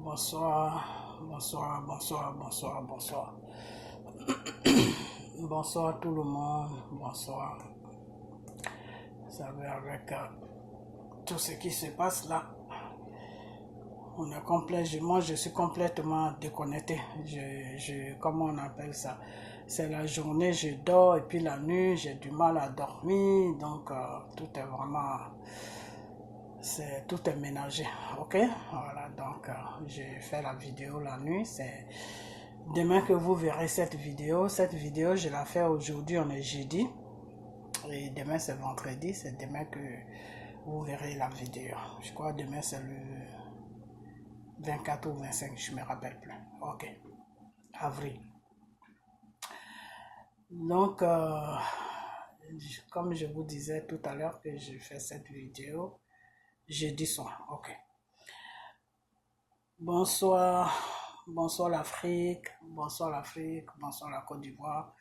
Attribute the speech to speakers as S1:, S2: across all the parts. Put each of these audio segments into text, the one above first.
S1: Bonsoir, bonsoir, bonsoir, bonsoir, bonsoir. Bonsoir tout le monde, bonsoir. Vous savez, avec tout ce qui se passe là, on est complet. Moi, je suis complètement déconnecté. Comment on appelle ça? C'est la journée, je dors, et puis la nuit, j'ai du mal à dormir. Donc, tout est vraiment... tout est ménagé, ok? Voilà, donc j'ai fait la vidéo la nuit. C'est demain que vous verrez cette vidéo. Cette vidéo, je la fais aujourd'hui, on est jeudi. Et demain, c'est vendredi. C'est demain que vous verrez la vidéo. Je crois que demain, c'est le 24 ou 25, je ne me rappelle plus. Ok, avril. Donc, comme je vous disais tout à l'heure que je fais cette vidéo, jeudi soir, ok. Bonsoir, bonsoir l'Afrique, bonsoir l'Afrique, bonsoir la Côte d'Ivoire,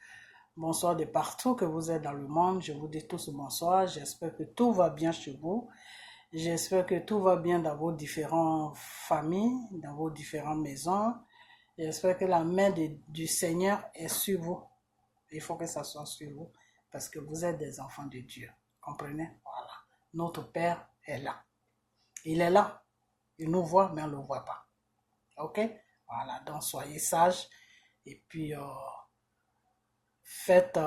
S1: bonsoir de partout que vous êtes dans le monde. Je vous dis tous bonsoir, j'espère que tout va bien chez vous. J'espère que tout va bien dans vos différentes familles, dans vos différentes maisons. J'espère que la main du Seigneur est sur vous. Il faut que ça soit sur vous parce que vous êtes des enfants de Dieu. Comprenez? Voilà. Notre Père est là. Il est là. Il nous voit, mais on ne le voit pas. Ok? Voilà. Donc, soyez sages. Et puis, faites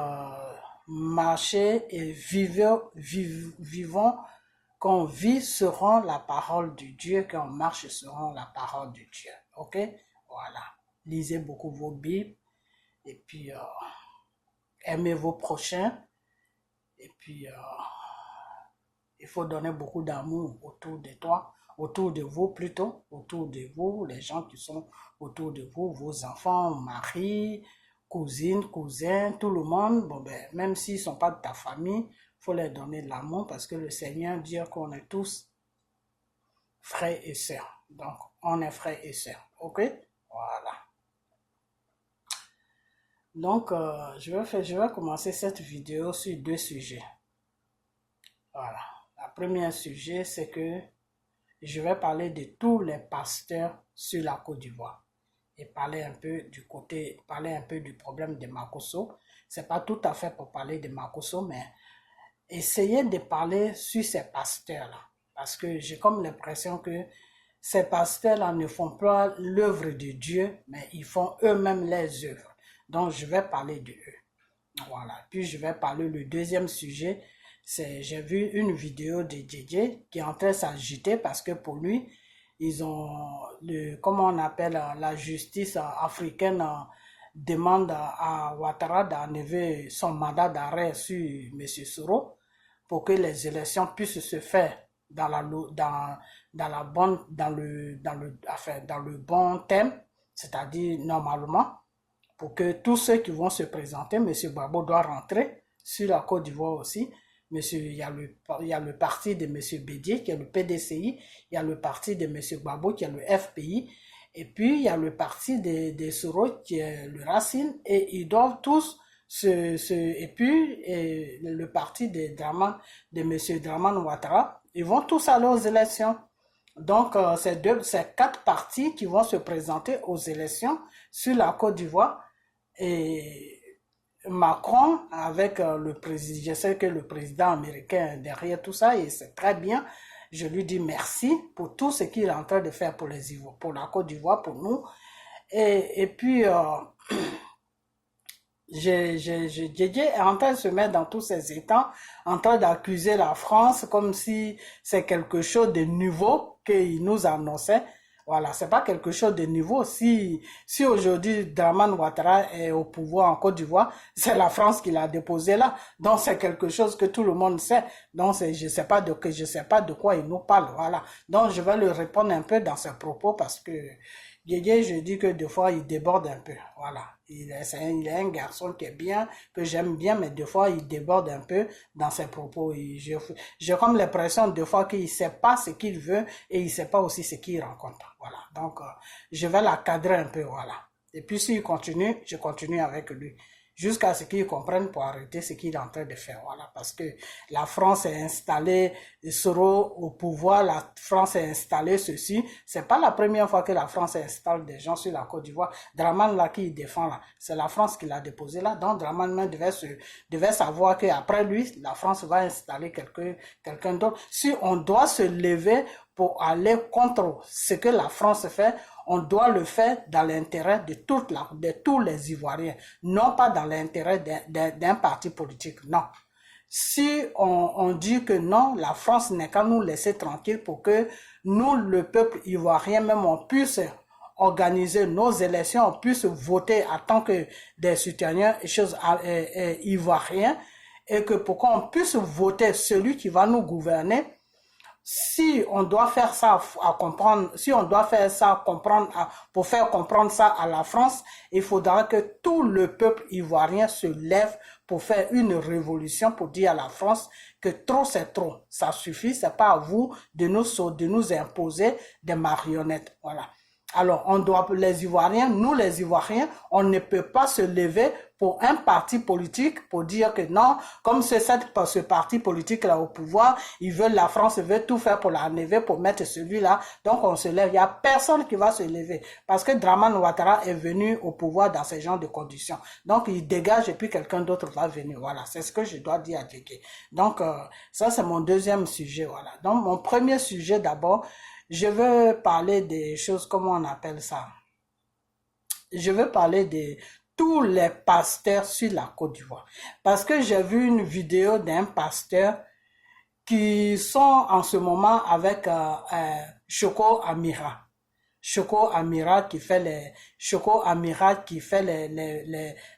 S1: marcher et vivons. Qu'on vit seront la parole de Dieu. Qu'on marche seront la parole de Dieu. Ok? Voilà. Lisez beaucoup vos Bibles. Et puis, aimez vos prochains. Et puis, il faut donner beaucoup d'amour autour de toi, autour de vous plutôt, autour de vous, les gens qui sont autour de vous, vos enfants, maris, cousines, cousins, tout le monde. Bon, ben, même s'ils ne sont pas de ta famille, il faut leur donner de l'amour parce que le Seigneur dit qu'on est tous frères et sœurs. Donc, on est frères et sœurs. Ok? Voilà. Donc, je vais commencer cette vidéo sur deux sujets. Voilà. Le premier sujet, c'est que je vais parler de tous les pasteurs sur la Côte d'Ivoire et parler un peu du problème de Makosso. C'est pas tout à fait pour parler de Makosso, mais essayer de parler sur ces pasteurs-là. Parce que j'ai comme l'impression que ces pasteurs-là ne font pas l'œuvre de Dieu, mais ils font eux-mêmes les œuvres. Donc, je vais parler de eux. Voilà. Puis, je vais parler le deuxième sujet. J'ai vu une vidéo de DJ qui est en train de s'agiter parce que pour lui, ils ont, comment on appelle, la justice africaine demande à Ouattara d'enlever son mandat d'arrêt sur M. Soro pour que les élections puissent se faire dans le bon thème, c'est-à-dire normalement, pour que tous ceux qui vont se présenter, M. Gbagbo doit rentrer sur la Côte d'Ivoire aussi. Il y a le parti de M. Bédié qui est le PDCI, il y a le parti de M. Gbagbo qui est le FPI, et puis il y a le parti de Soro qui est le Racine, et ils doivent tous et puis le parti de M. Draman Ouattara, ils vont tous aller aux élections. Donc, c'est 4 partis qui vont se présenter aux élections sur la Côte d'Ivoire. Et Macron, avec le président, je sais que le président américain est derrière tout ça, et c'est très bien. Je lui dis merci pour tout ce qu'il est en train de faire pour la Côte d'Ivoire, pour nous. Et puis, Didier est en train de se mettre dans tous ces états, en train d'accuser la France comme si c'est quelque chose de nouveau qu'il nous annonçait. Voilà, c'est pas quelque chose de nouveau. Si aujourd'hui Draman Ouattara est au pouvoir en Côte d'Ivoire, c'est la France qui l'a déposé là. Donc c'est quelque chose que tout le monde sait. Donc je sais pas de quoi il nous parle. Voilà. Donc je vais lui répondre un peu dans ses propos parce que Didier, je dis que des fois il déborde un peu. Voilà. Il est un garçon qui est bien, que j'aime bien, mais des fois il déborde un peu dans ses propos. J'ai comme l'impression des fois qu'il ne sait pas ce qu'il veut et il ne sait pas aussi ce qu'il rencontre. Voilà. Donc, je vais la cadrer un peu, voilà. Et puis s'il continue, je continue avec lui. jusqu'à ce qu'ils comprennent pour arrêter ce qu'il est en train de faire. Voilà, parce que la France est installée, sera au pouvoir, la France est installée ceci. C'est pas la première fois que la France installe des gens sur la Côte d'Ivoire. Dramane là qui défend là, c'est la France qui l'a déposé là. Donc Dramane devait savoir qu'après lui, la France va installer quelqu'un d'autre. Si on doit se lever pour aller contre ce que la France fait, on doit le faire dans l'intérêt de tous les Ivoiriens, non pas dans l'intérêt d'un parti politique, non. Si on dit que non, la France n'est qu'à nous laisser tranquille pour que nous, le peuple ivoirien, même on puisse organiser nos élections, on puisse voter en tant que des citoyens ivoiriens, et que pour qu'on puisse voter celui qui va nous gouverner, si on doit faire ça à comprendre, si on doit faire ça pour faire comprendre ça à la France, il faudra que tout le peuple ivoirien se lève pour faire une révolution, pour dire à la France que trop c'est trop, ça suffit, c'est pas à vous de nous imposer des marionnettes, voilà. Alors, les Ivoiriens, nous les Ivoiriens, on ne peut pas se lever pour un parti politique pour dire que non, comme ce parti politique là au pouvoir, la France veut tout faire pour l'enlever, pour mettre celui-là, donc on se lève. Il n'y a personne qui va se lever parce que Dramane Ouattara est venu au pouvoir dans ce genre de conditions. Donc, il dégage et puis quelqu'un d'autre va venir. Voilà, c'est ce que je dois dire à Djeke. Donc, ça c'est mon deuxième sujet. Voilà. Donc, mon premier sujet d'abord, je veux parler des choses, comment on appelle ça? Je veux parler de tous les pasteurs sur la Côte d'Ivoire. Parce que j'ai vu une vidéo d'un pasteur qui sont en ce moment avec Choco Amira. Choco Amira qui fait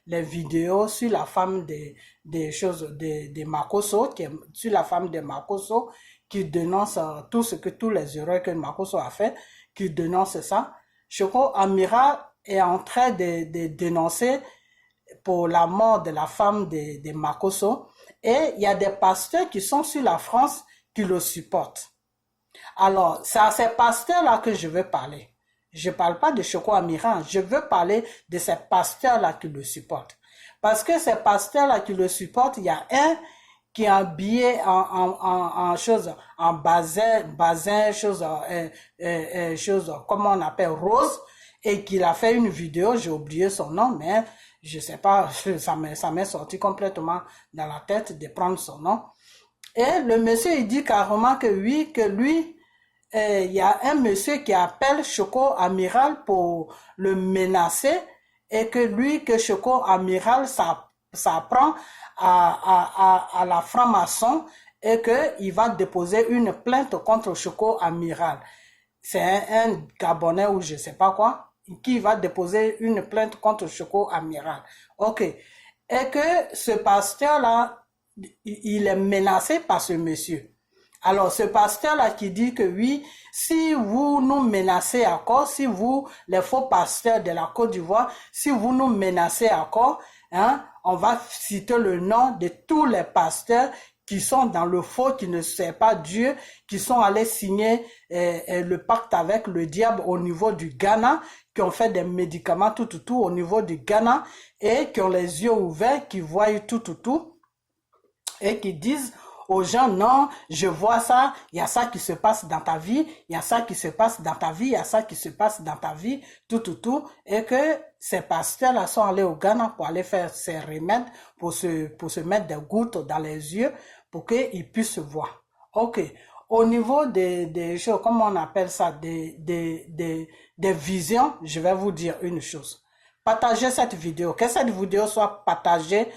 S1: les vidéos sur la femme de Makosso, sur la femme de Makosso, qui dénonce tous les erreurs que Makosso a fait, qui dénonce ça. Choco Amira est en train de dénoncer pour la mort de la femme de Makosso, et il y a des pasteurs qui sont sur la France qui le supportent. Alors, c'est à ces pasteurs-là que je veux parler. Je ne parle pas de Choco Amira, je veux parler de ces pasteurs-là qui le supportent. Parce que ces pasteurs-là qui le supportent, il y a un qui est habillé en basin, comment on appelle, rose, et qu'il a fait une vidéo, j'ai oublié son nom, mais je sais pas, ça m'est sorti complètement dans la tête de prendre son nom. Et le monsieur, il dit carrément que oui, que lui, il y a un monsieur qui appelle Choco Amiral pour le menacer, et que Choco Amiral s'apprend à la franc-maçon, et qu'il va déposer une plainte contre Choco Amiral. C'est un Gabonais ou je sais pas quoi, qui va déposer une plainte contre Choco Amiral. Ok. Et que ce pasteur-là, il est menacé par ce monsieur. Alors, ce pasteur-là qui dit que oui, si vous nous menacez encore, si vous, les faux pasteurs de la Côte d'Ivoire, si vous nous menacez encore, hein, on va citer le nom de tous les pasteurs qui sont dans le faux, qui ne savent pas Dieu, qui sont allés signer le pacte avec le diable au niveau du Ghana, qui ont fait des médicaments tout au niveau du Ghana, et qui ont les yeux ouverts, qui voient tout, et qui disent aux gens, non, je vois ça, il y a ça qui se passe dans ta vie, il y a ça qui se passe dans ta vie, il y a ça qui se passe dans ta vie, tout, et que ces pasteurs-là sont allés au Ghana pour aller faire ces remèdes, pour se mettre des gouttes dans les yeux, pour qu'ils puissent voir. Ok. Au niveau des choses, comment on appelle ça, des visions, je vais vous dire une chose. Partagez cette vidéo, que cette vidéo soit partagée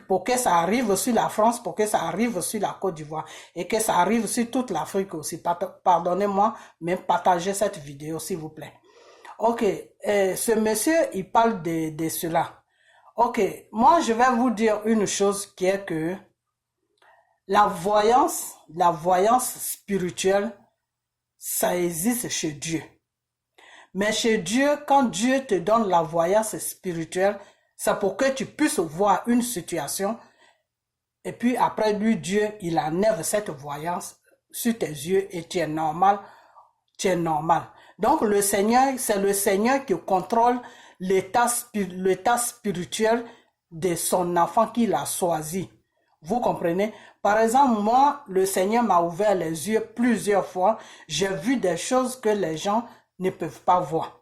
S1: pour que ça arrive sur la France, pour que ça arrive sur la Côte d'Ivoire et que ça arrive sur toute l'Afrique aussi. Pardonnez-moi, mais partagez cette vidéo, s'il vous plaît. Ok, ce monsieur, il parle de cela. Ok, moi, je vais vous dire une chose qui est que la voyance spirituelle, ça existe chez Dieu. Mais chez Dieu, quand Dieu te donne la voyance spirituelle, c'est pour que tu puisses voir une situation et puis après lui, Dieu, il enlève cette voyance sur tes yeux et tu es normal. Donc c'est le Seigneur qui contrôle l'état spirituel de son enfant qu'il a choisi. Vous comprenez? Par exemple, moi, le Seigneur m'a ouvert les yeux plusieurs fois. J'ai vu des choses que les gens ne peuvent pas voir.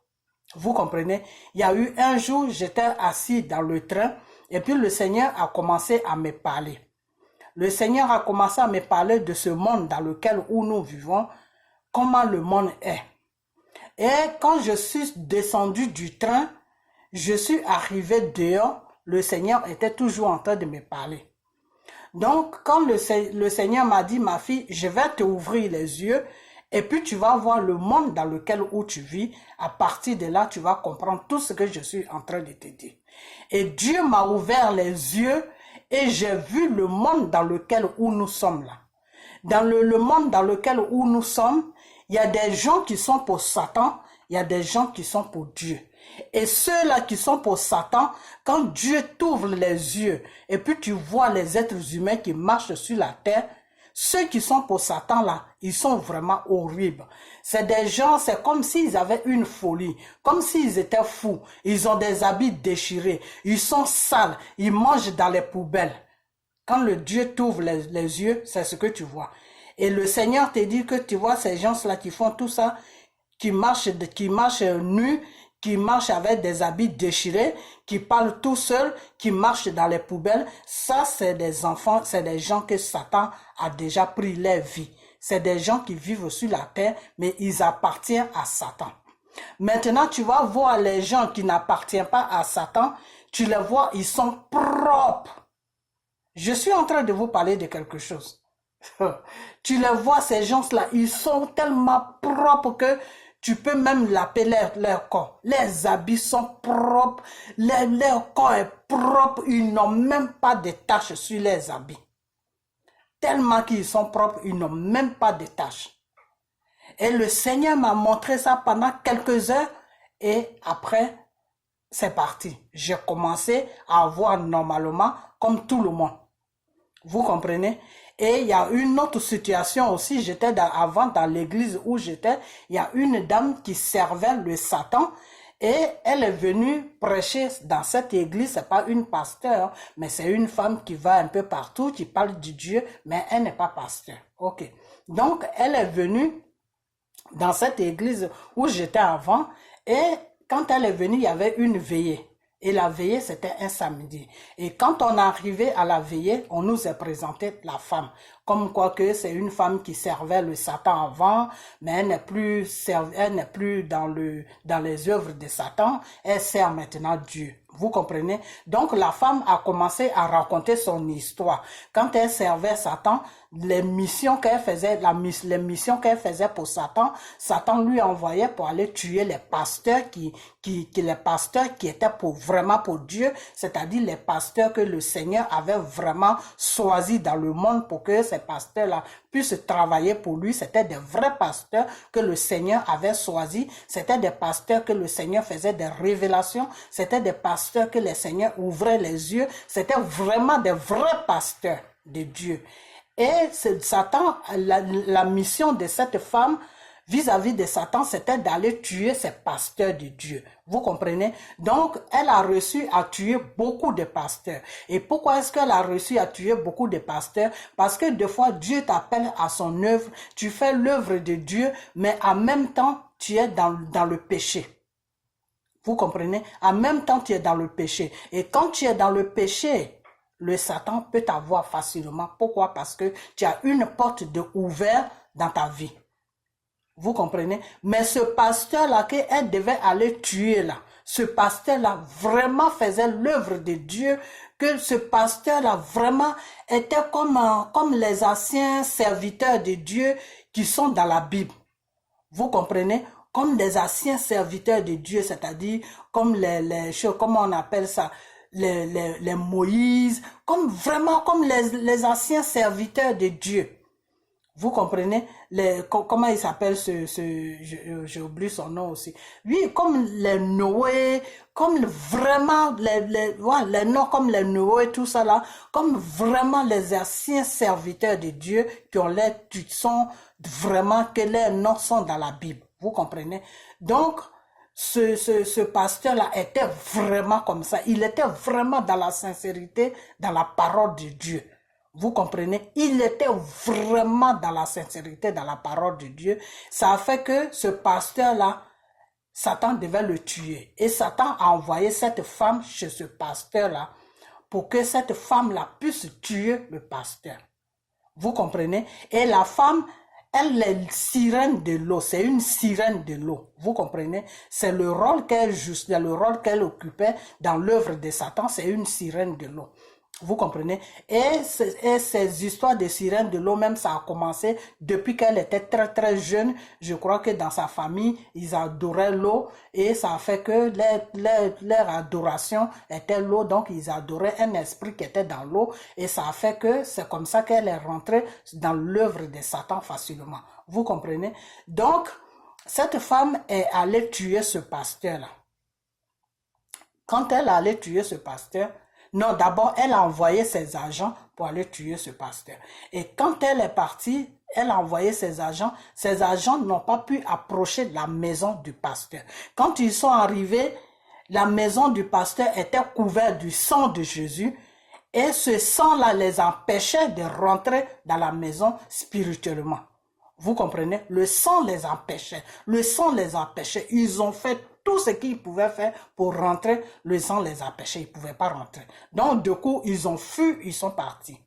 S1: Vous comprenez? Il y a eu un jour, j'étais assis dans le train et puis le Seigneur a commencé à me parler. Le Seigneur a commencé à me parler de ce monde dans lequel où nous vivons, comment le monde est. Et quand je suis descendu du train, je suis arrivé dehors, le Seigneur était toujours en train de me parler. Donc, quand le Seigneur m'a dit, ma fille, je vais te ouvrir les yeux et puis tu vas voir le monde dans lequel où tu vis. À partir de là, tu vas comprendre tout ce que je suis en train de te dire. Et Dieu m'a ouvert les yeux et j'ai vu le monde dans lequel où nous sommes là. Dans le monde dans lequel où nous sommes, il y a des gens qui sont pour Satan, il y a des gens qui sont pour Dieu. Et ceux-là qui sont pour Satan, quand Dieu t'ouvre les yeux et puis tu vois les êtres humains qui marchent sur la terre, ceux qui sont pour Satan là, ils sont vraiment horribles. C'est des gens, c'est comme s'ils avaient une folie, comme s'ils étaient fous. Ils ont des habits déchirés, ils sont sales, ils mangent dans les poubelles. Quand le Dieu t'ouvre les yeux, c'est ce que tu vois. Et le Seigneur te dit que tu vois ces gens-là qui font tout ça, qui marchent nus, qui marchent avec des habits déchirés, qui parlent tout seuls, qui marchent dans les poubelles. Ça, c'est des enfants, c'est des gens que Satan a déjà pris leur vie. C'est des gens qui vivent sur la terre, mais ils appartiennent à Satan. Maintenant, tu vas voir les gens qui n'appartiennent pas à Satan, tu les vois, ils sont propres. Je suis en train de vous parler de quelque chose. Tu les vois, ces gens-là, ils sont tellement propres que tu peux même l'appeler leur corps. Les habits sont propres, leur corps est propre, ils n'ont même pas de taches sur les habits. Tellement qu'ils sont propres, ils n'ont même pas de taches. Et le Seigneur m'a montré ça pendant quelques heures et après, c'est parti. J'ai commencé à voir normalement comme tout le monde. Vous comprenez? Et il y a une autre situation aussi, j'étais avant dans l'église où j'étais, il y a une dame qui servait le Satan et elle est venue prêcher dans cette église. C'est pas une pasteur, mais c'est une femme qui va un peu partout, qui parle de Dieu, mais elle n'est pas pasteur. Ok. Donc, elle est venue dans cette église où j'étais avant et quand elle est venue, il y avait une veillée. Et la veillée, c'était un samedi. Et quand on est arrivé à la veillée, on nous a présenté la femme. Comme quoi que c'est une femme qui servait le Satan avant, mais elle n'est plus dans les œuvres de Satan. Elle sert maintenant Dieu. Vous comprenez? Donc la femme a commencé à raconter son histoire. Quand elle servait Satan, les missions qu'elle faisait, les missions qu'elle faisait pour Satan, Satan lui envoyait pour aller tuer les pasteurs les pasteurs qui étaient vraiment pour Dieu, c'est-à-dire les pasteurs que le Seigneur avait vraiment choisis dans le monde pour que ces pasteurs-là puissent travailler pour lui. C'était des vrais pasteurs que le Seigneur avait choisis. C'était des pasteurs que le Seigneur faisait des révélations. C'était des pasteurs que le Seigneur ouvrait les yeux. C'était vraiment des vrais pasteurs de Dieu. Et Satan, la mission de cette femme vis-à-vis de Satan, c'était d'aller tuer ces pasteurs de Dieu. Vous comprenez? Donc, elle a reçu à tuer beaucoup de pasteurs. Et pourquoi est-ce qu'elle a reçu à tuer beaucoup de pasteurs? Parce que des fois, Dieu t'appelle à son œuvre, tu fais l'œuvre de Dieu, mais en même temps, tu es dans le péché. Vous comprenez? En même temps, tu es dans le péché. Et quand tu es dans le péché, le Satan peut t'avoir facilement. Pourquoi? Parce que tu as une porte ouverte dans ta vie. Vous comprenez? Mais ce pasteur-là qu'elle devait aller tuer là, ce pasteur-là vraiment faisait l'œuvre de Dieu, que ce pasteur-là vraiment était comme les anciens serviteurs de Dieu qui sont dans la Bible. Vous comprenez? Comme des anciens serviteurs de Dieu, c'est-à-dire comme les choses, comment on appelle ça? Les Moïse, vraiment comme les anciens serviteurs de Dieu. Vous comprenez? Comment il s'appelle j'ai oublié son nom aussi. Oui, comme les Noé, comme vraiment les noms comme les Noé, tout ça là, comme vraiment les anciens serviteurs de Dieu qui sont vraiment, que leurs noms sont dans la Bible. Vous comprenez? Donc, ce pasteur-là était vraiment comme ça. Il était vraiment dans la sincérité, dans la parole de Dieu. Vous comprenez? Il était vraiment dans la sincérité, dans la parole de Dieu. Ça a fait que ce pasteur-là, Satan devait le tuer. Et Satan a envoyé cette femme chez ce pasteur-là pour que cette femme-là puisse tuer le pasteur. Vous comprenez? Et la femme, elle est sirène de l'eau. C'est une sirène de l'eau. Vous comprenez? C'est le rôle qu'elle joue, le rôle qu'elle occupait dans l'œuvre de Satan. C'est une sirène de l'eau. Vous comprenez? Et ces histoires de sirènes de l'eau, même ça a commencé depuis qu'elle était très très jeune. Je crois que dans sa famille, ils adoraient l'eau et ça a fait que leur adoration était l'eau. Donc ils adoraient un esprit qui était dans l'eau et ça a fait que c'est comme ça qu'elle est rentrée dans l'œuvre de Satan facilement. Vous comprenez? Donc, cette femme est allée tuer ce pasteur-là. Quand elle allait tuer ce pasteur, non, d'abord, elle a envoyé ses agents pour aller tuer ce pasteur. Et quand elle est partie, elle a envoyé ses agents n'ont pas pu approcher la maison du pasteur. Quand ils sont arrivés, la maison du pasteur était couverte du sang de Jésus et ce sang-là les empêchait de rentrer dans la maison spirituellement. Vous comprenez? Le sang les empêchait. Le sang les empêchait. Ils ont fait tout ce qu'ils pouvaient faire pour rentrer. Le sang les empêchait. Ils ne pouvaient pas rentrer. Donc, du coup, ils ont fui, ils sont partis.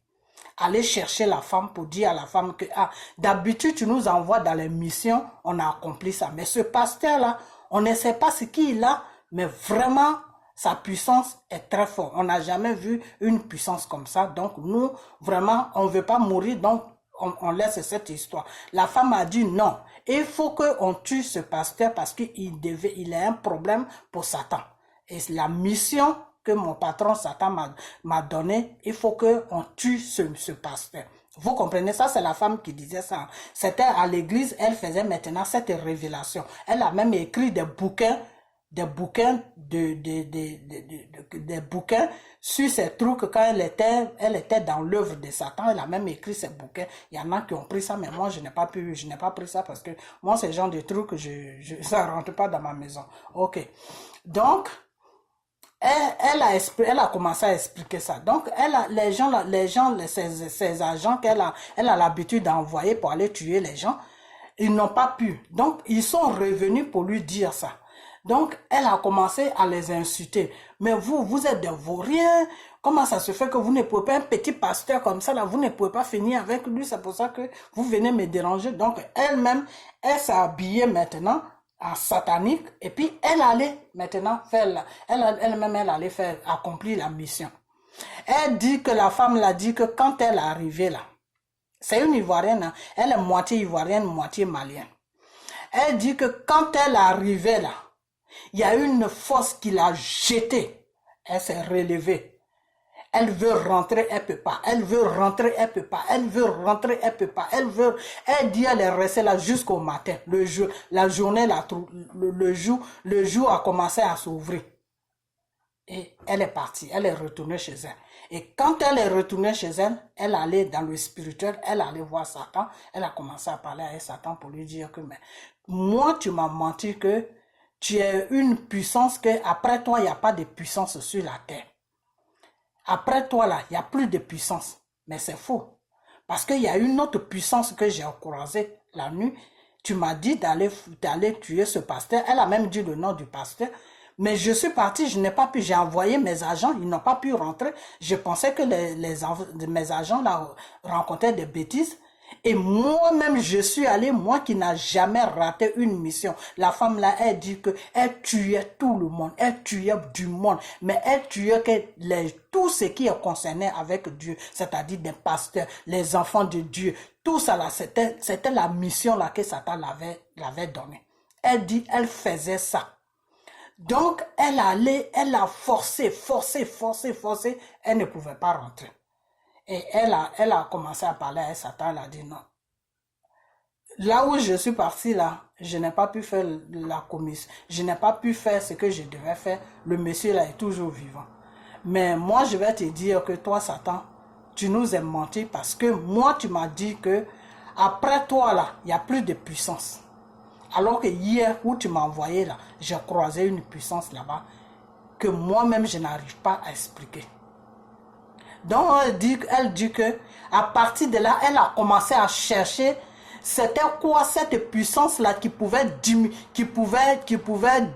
S1: Aller chercher la femme pour dire à la femme que d'habitude, tu nous envoies dans les missions, on a accompli ça. Mais ce pasteur-là, on ne sait pas ce qu'il a, mais vraiment, sa puissance est très forte. On n'a jamais vu une puissance comme ça. Donc, nous, vraiment, on ne veut pas mourir. Donc, on laisse cette histoire. La femme a dit non. Il faut qu'on tue ce pasteur parce qu'il a un problème pour Satan. Et la mission que mon patron Satan m'a donnée, il faut qu'on tue ce pasteur. Vous comprenez ça? C'est la femme qui disait ça. C'était à l'église, elle faisait maintenant cette révélation. Elle a même écrit des bouquins sur ces trucs quand elle était dans l'œuvre de Satan. Elle a même écrit ces bouquins. Il y en a qui ont pris ça, mais moi je n'ai pas pris ça parce que moi ce genre de trucs, ça rentre pas dans ma maison. Ok. Donc, elle a commencé à expliquer ça. Donc, ses agents elle a l'habitude d'envoyer pour aller tuer les gens, ils n'ont pas pu. Donc, ils sont revenus pour lui dire ça. Donc, elle a commencé à les insulter. Mais vous êtes des vauriens. Comment ça se fait que vous ne pouvez pas, un petit pasteur comme ça, là, vous ne pouvez pas finir avec lui. C'est pour ça que vous venez me déranger. Donc, elle-même, elle s'est habillée maintenant en satanique. Et puis, elle allait maintenant faire, elle-même, elle allait faire, accomplir la mission. Elle dit que la femme l'a dit que quand elle est arrivée là, c'est une Ivoirienne, hein, elle est moitié Ivoirienne, moitié malienne. Elle dit que quand elle est arrivée là, il y a une force qui l'a jetée. Elle s'est relevée. Elle veut rentrer, elle peut pas. Elle veut rentrer, elle peut pas. Elle veut rentrer, elle peut pas. Elle dit elle est restée là jusqu'au matin. La journée, le jour a commencé à s'ouvrir. Et elle est partie, elle est retournée chez elle. Et quand elle est retournée chez elle, elle allait dans le spirituel, elle allait voir Satan. Elle a commencé à parler avec Satan pour lui dire que mais moi tu m'as menti que tu es une puissance que après toi, il n'y a pas de puissance sur la terre. Après toi, là, il n'y a plus de puissance. Mais c'est faux. Parce qu'il y a une autre puissance que j'ai croisée la nuit. Tu m'as dit d'aller tuer ce pasteur. Elle a même dit le nom du pasteur. Mais je suis parti, je n'ai pas pu. J'ai envoyé mes agents, ils n'ont pas pu rentrer. Je pensais que mes agents là rencontraient des bêtises. Et moi-même, je suis allé, moi qui n'a jamais raté une mission. La femme là, elle dit que elle tuait tout le monde, elle tuait du monde, mais elle tuait tout ce qui est concerné avec Dieu, c'est-à-dire des pasteurs, les enfants de Dieu. Tout ça là, c'était la mission là que Satan l'avait donnée. Elle dit, elle faisait ça. Donc, elle a forcé, elle ne pouvait pas rentrer. Et elle a commencé à parler à Satan, elle a dit non. Là où je suis parti là, je n'ai pas pu faire la commission. Je n'ai pas pu faire ce que je devais faire. Le monsieur là est toujours vivant. Mais moi, je vais te dire que toi, Satan, tu nous as menti parce que moi, tu m'as dit que après toi là, il n'y a plus de puissance. Alors que hier, où tu m'as envoyé là, j'ai croisé une puissance là-bas que moi-même, je n'arrive pas à expliquer. Donc, elle dit que à partir de là, elle a commencé à chercher c'était quoi cette puissance-là qui pouvait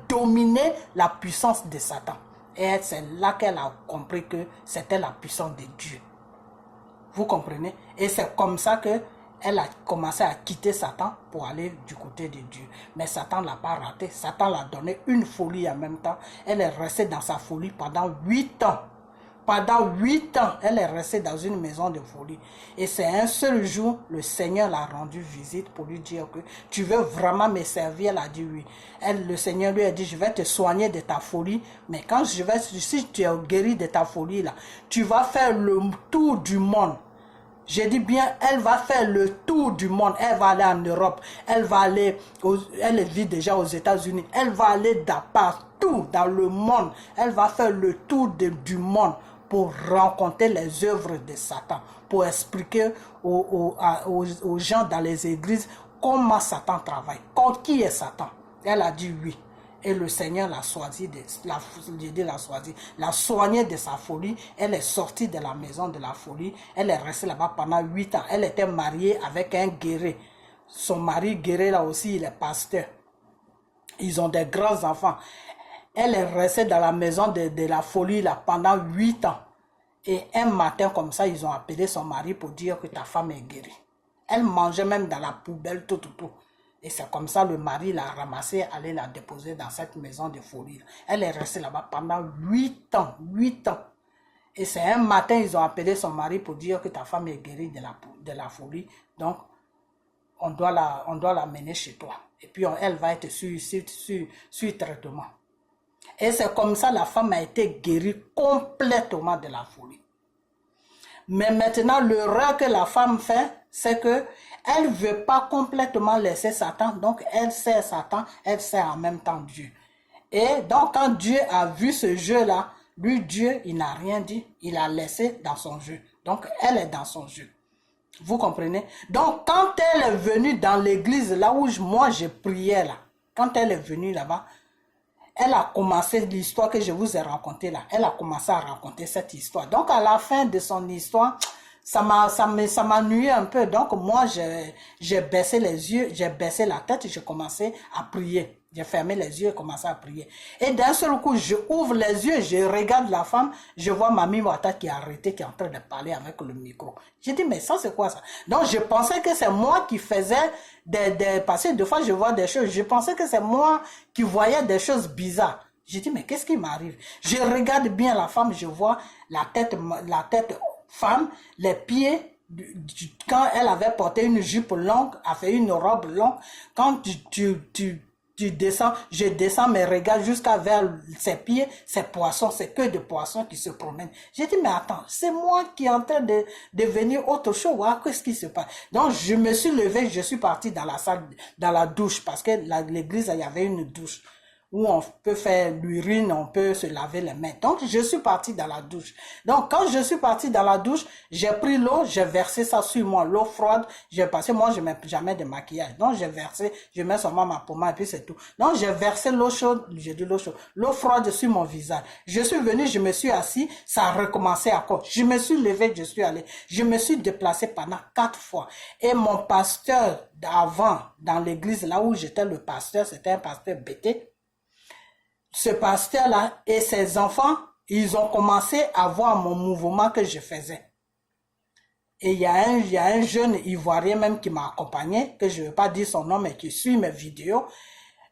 S1: dominer la puissance de Satan. Et c'est là qu'elle a compris que c'était la puissance de Dieu. Vous comprenez? Et c'est comme ça que elle a commencé à quitter Satan pour aller du côté de Dieu. Mais Satan ne l'a pas raté. Satan l'a donné une folie en même temps. Elle est restée dans sa folie pendant 8 ans. Pendant 8 ans, elle est restée dans une maison de folie. Et c'est un seul jour, le Seigneur l'a rendu visite pour lui dire que tu veux vraiment me servir. Elle a dit oui. Le Seigneur lui a dit, je vais te soigner de ta folie. Mais quand si tu es guéri de ta folie, là, tu vas faire le tour du monde. J'ai dit bien, elle va faire le tour du monde. Elle va aller en Europe. Elle vit déjà aux États-Unis. Elle va aller partout dans le monde. Elle va faire le tour du monde pour rencontrer les œuvres de Satan. Pour expliquer aux gens dans les églises comment Satan travaille. Qui est Satan? Elle a dit oui. Et le Seigneur l'a choisi, l'a soignée de sa folie. Elle est sortie de la maison de la folie. Elle est restée là-bas pendant 8 ans. Elle était mariée avec un guéri. Son mari guéri là aussi, il est pasteur. Ils ont des grands enfants. Elle est restée dans la maison de la folie là pendant 8 ans. Et un matin comme ça, ils ont appelé son mari pour dire que ta femme est guérie. Elle mangeait même dans la poubelle, tout. Et c'est comme ça le mari l'a ramassée, allait la déposer dans cette maison de folie. Elle est restée là-bas pendant 8 ans. 8 ans. Et c'est un matin, ils ont appelé son mari pour dire que ta femme est guérie de la folie. Donc, on doit la mener chez toi. Et puis, elle va être sur traitement. Et c'est comme ça la femme a été guérie complètement de la folie. Mais maintenant, l'erreur que la femme fait, c'est que elle ne veut pas complètement laisser Satan. Donc, elle sert Satan, elle sert en même temps Dieu. Et donc, quand Dieu a vu ce jeu-là, lui, Dieu, il n'a rien dit. Il a laissé dans son jeu. Donc, elle est dans son jeu. Vous comprenez? Donc, quand elle est venue dans l'église, là où moi, je priais, là, quand elle est venue là-bas, elle a commencé l'histoire que je vous ai racontée là. Elle a commencé à raconter cette histoire. Donc, à la fin de son histoire, ça m'a ennuyé un peu. Donc, moi, j'ai baissé les yeux, j'ai baissé la tête et j'ai commencé à prier. J'ai fermé les yeux et commencé à prier. Et d'un seul coup, je ouvre les yeux, je regarde la femme, je vois Mami Wata qui est arrêtée, qui est en train de parler avec le micro. J'ai dit, mais ça, c'est quoi ça? Donc, je pensais que c'est moi qui faisais parce que deux fois, je vois des choses. Je pensais que c'est moi qui voyais des choses bizarres. J'ai dit, mais qu'est-ce qui m'arrive? Je regarde bien la femme, je vois la tête femme, les pieds, quand elle avait porté une jupe longue, a fait une robe longue, quand tu descends, je descends mes regards jusqu'à vers ses pieds, ces poissons, c'est que des poissons qui se promènent. J'ai dit, mais attends, c'est moi qui est en train de devenir autre chose, qu'est-ce qui se passe? Donc, je me suis levé, je suis parti dans la salle, dans la douche, parce que l'église, il y avait une douche où on peut faire l'urine, on peut se laver les mains. Donc, je suis parti dans la douche. Donc, quand je suis parti dans la douche, j'ai pris l'eau, j'ai versé ça sur moi, l'eau froide. J'ai passé, moi, je ne mets jamais de maquillage. Donc, j'ai versé, je mets seulement ma pommade et puis c'est tout. Donc, j'ai versé l'eau chaude, j'ai dit l'eau chaude, l'eau froide sur mon visage. Je suis venu, je me suis assis, ça a recommencé encore. Je me suis levé, je suis allé. Je me suis déplacé pendant 4 fois. Et mon pasteur d'avant, dans l'église, là où j'étais le pasteur, c'était un pasteur bêté. Ce pasteur-là et ses enfants, ils ont commencé à voir mon mouvement que je faisais. Et il y a un jeune Ivoirien même qui m'a accompagné, que je ne vais pas dire son nom, mais qui suit mes vidéos.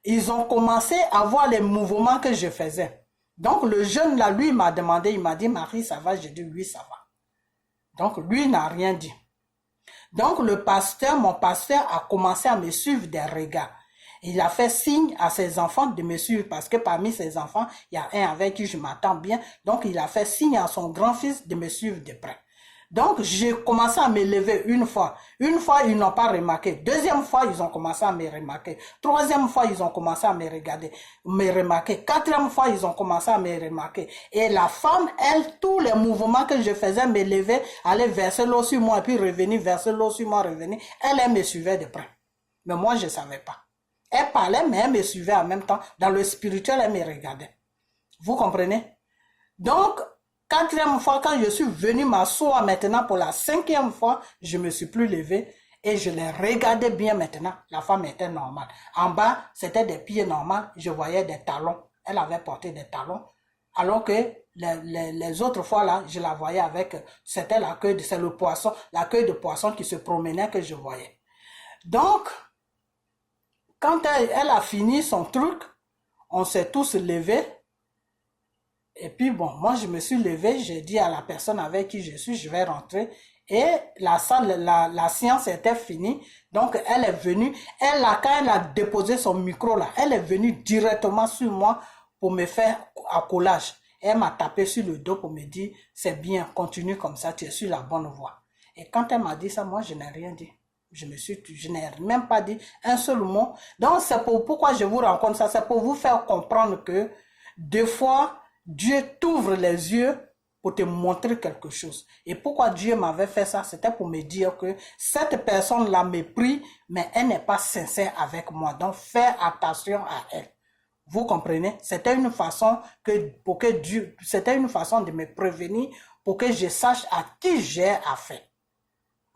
S1: Ils ont commencé à voir les mouvements que je faisais. Donc le jeune là, lui, m'a demandé, il m'a dit, Marie, ça va? J'ai dit, oui, ça va. Donc lui n'a rien dit. Donc mon pasteur a commencé à me suivre des regards. Il a fait signe à ses enfants de me suivre parce que parmi ses enfants, il y a un avec qui je m'attends bien. Donc, il a fait signe à son grand-fils de me suivre de près. Donc, j'ai commencé à me lever une fois. Une fois, ils n'ont pas remarqué. Deuxième fois, ils ont commencé à me remarquer. Troisième fois, ils ont commencé à me remarquer. Quatrième fois, ils ont commencé à me remarquer. Et la femme, elle, tous les mouvements que je faisais, me lever, aller verser l'eau sur moi, puis revenir, verser l'eau sur moi, revenir. Elle me suivait de près. Mais moi, je ne savais pas. Elle parlait, mais elle me suivait en même temps. Dans le spirituel, elle me regardait. Vous comprenez? Donc, quatrième fois, quand je suis venu m'asseoir maintenant pour la cinquième fois, je me suis plus levé et je l'ai regardé bien maintenant. La femme était normale. En bas, c'était des pieds normaux. Je voyais des talons. Elle avait porté des talons. Alors que les autres fois là, je la voyais avec, c'était la queue, c'est le poisson, la queue de poisson qui se promenait que je voyais. Donc, quand elle a fini son truc, on s'est tous levés. Et puis bon, moi je me suis levé, j'ai dit à la personne avec qui je suis, je vais rentrer. Et la séance était finie. Donc elle est venue, quand elle a déposé son micro là, elle est venue directement sur moi pour me faire accolage. Elle m'a tapé sur le dos pour me dire, c'est bien, continue comme ça, tu es sur la bonne voie. Et quand elle m'a dit ça, moi je n'ai rien dit. Je n'ai même pas dit un seul mot. Donc c'est pourquoi je vous raconte ça, c'est pour vous faire comprendre que des fois, Dieu t'ouvre les yeux pour te montrer quelque chose. Et pourquoi Dieu m'avait fait ça, c'était pour me dire que cette personne-là me prie, mais elle n'est pas sincère avec moi. Donc fais attention à elle. Vous comprenez? C'était une façon c'était une façon de me prévenir pour que je sache à qui j'ai affaire.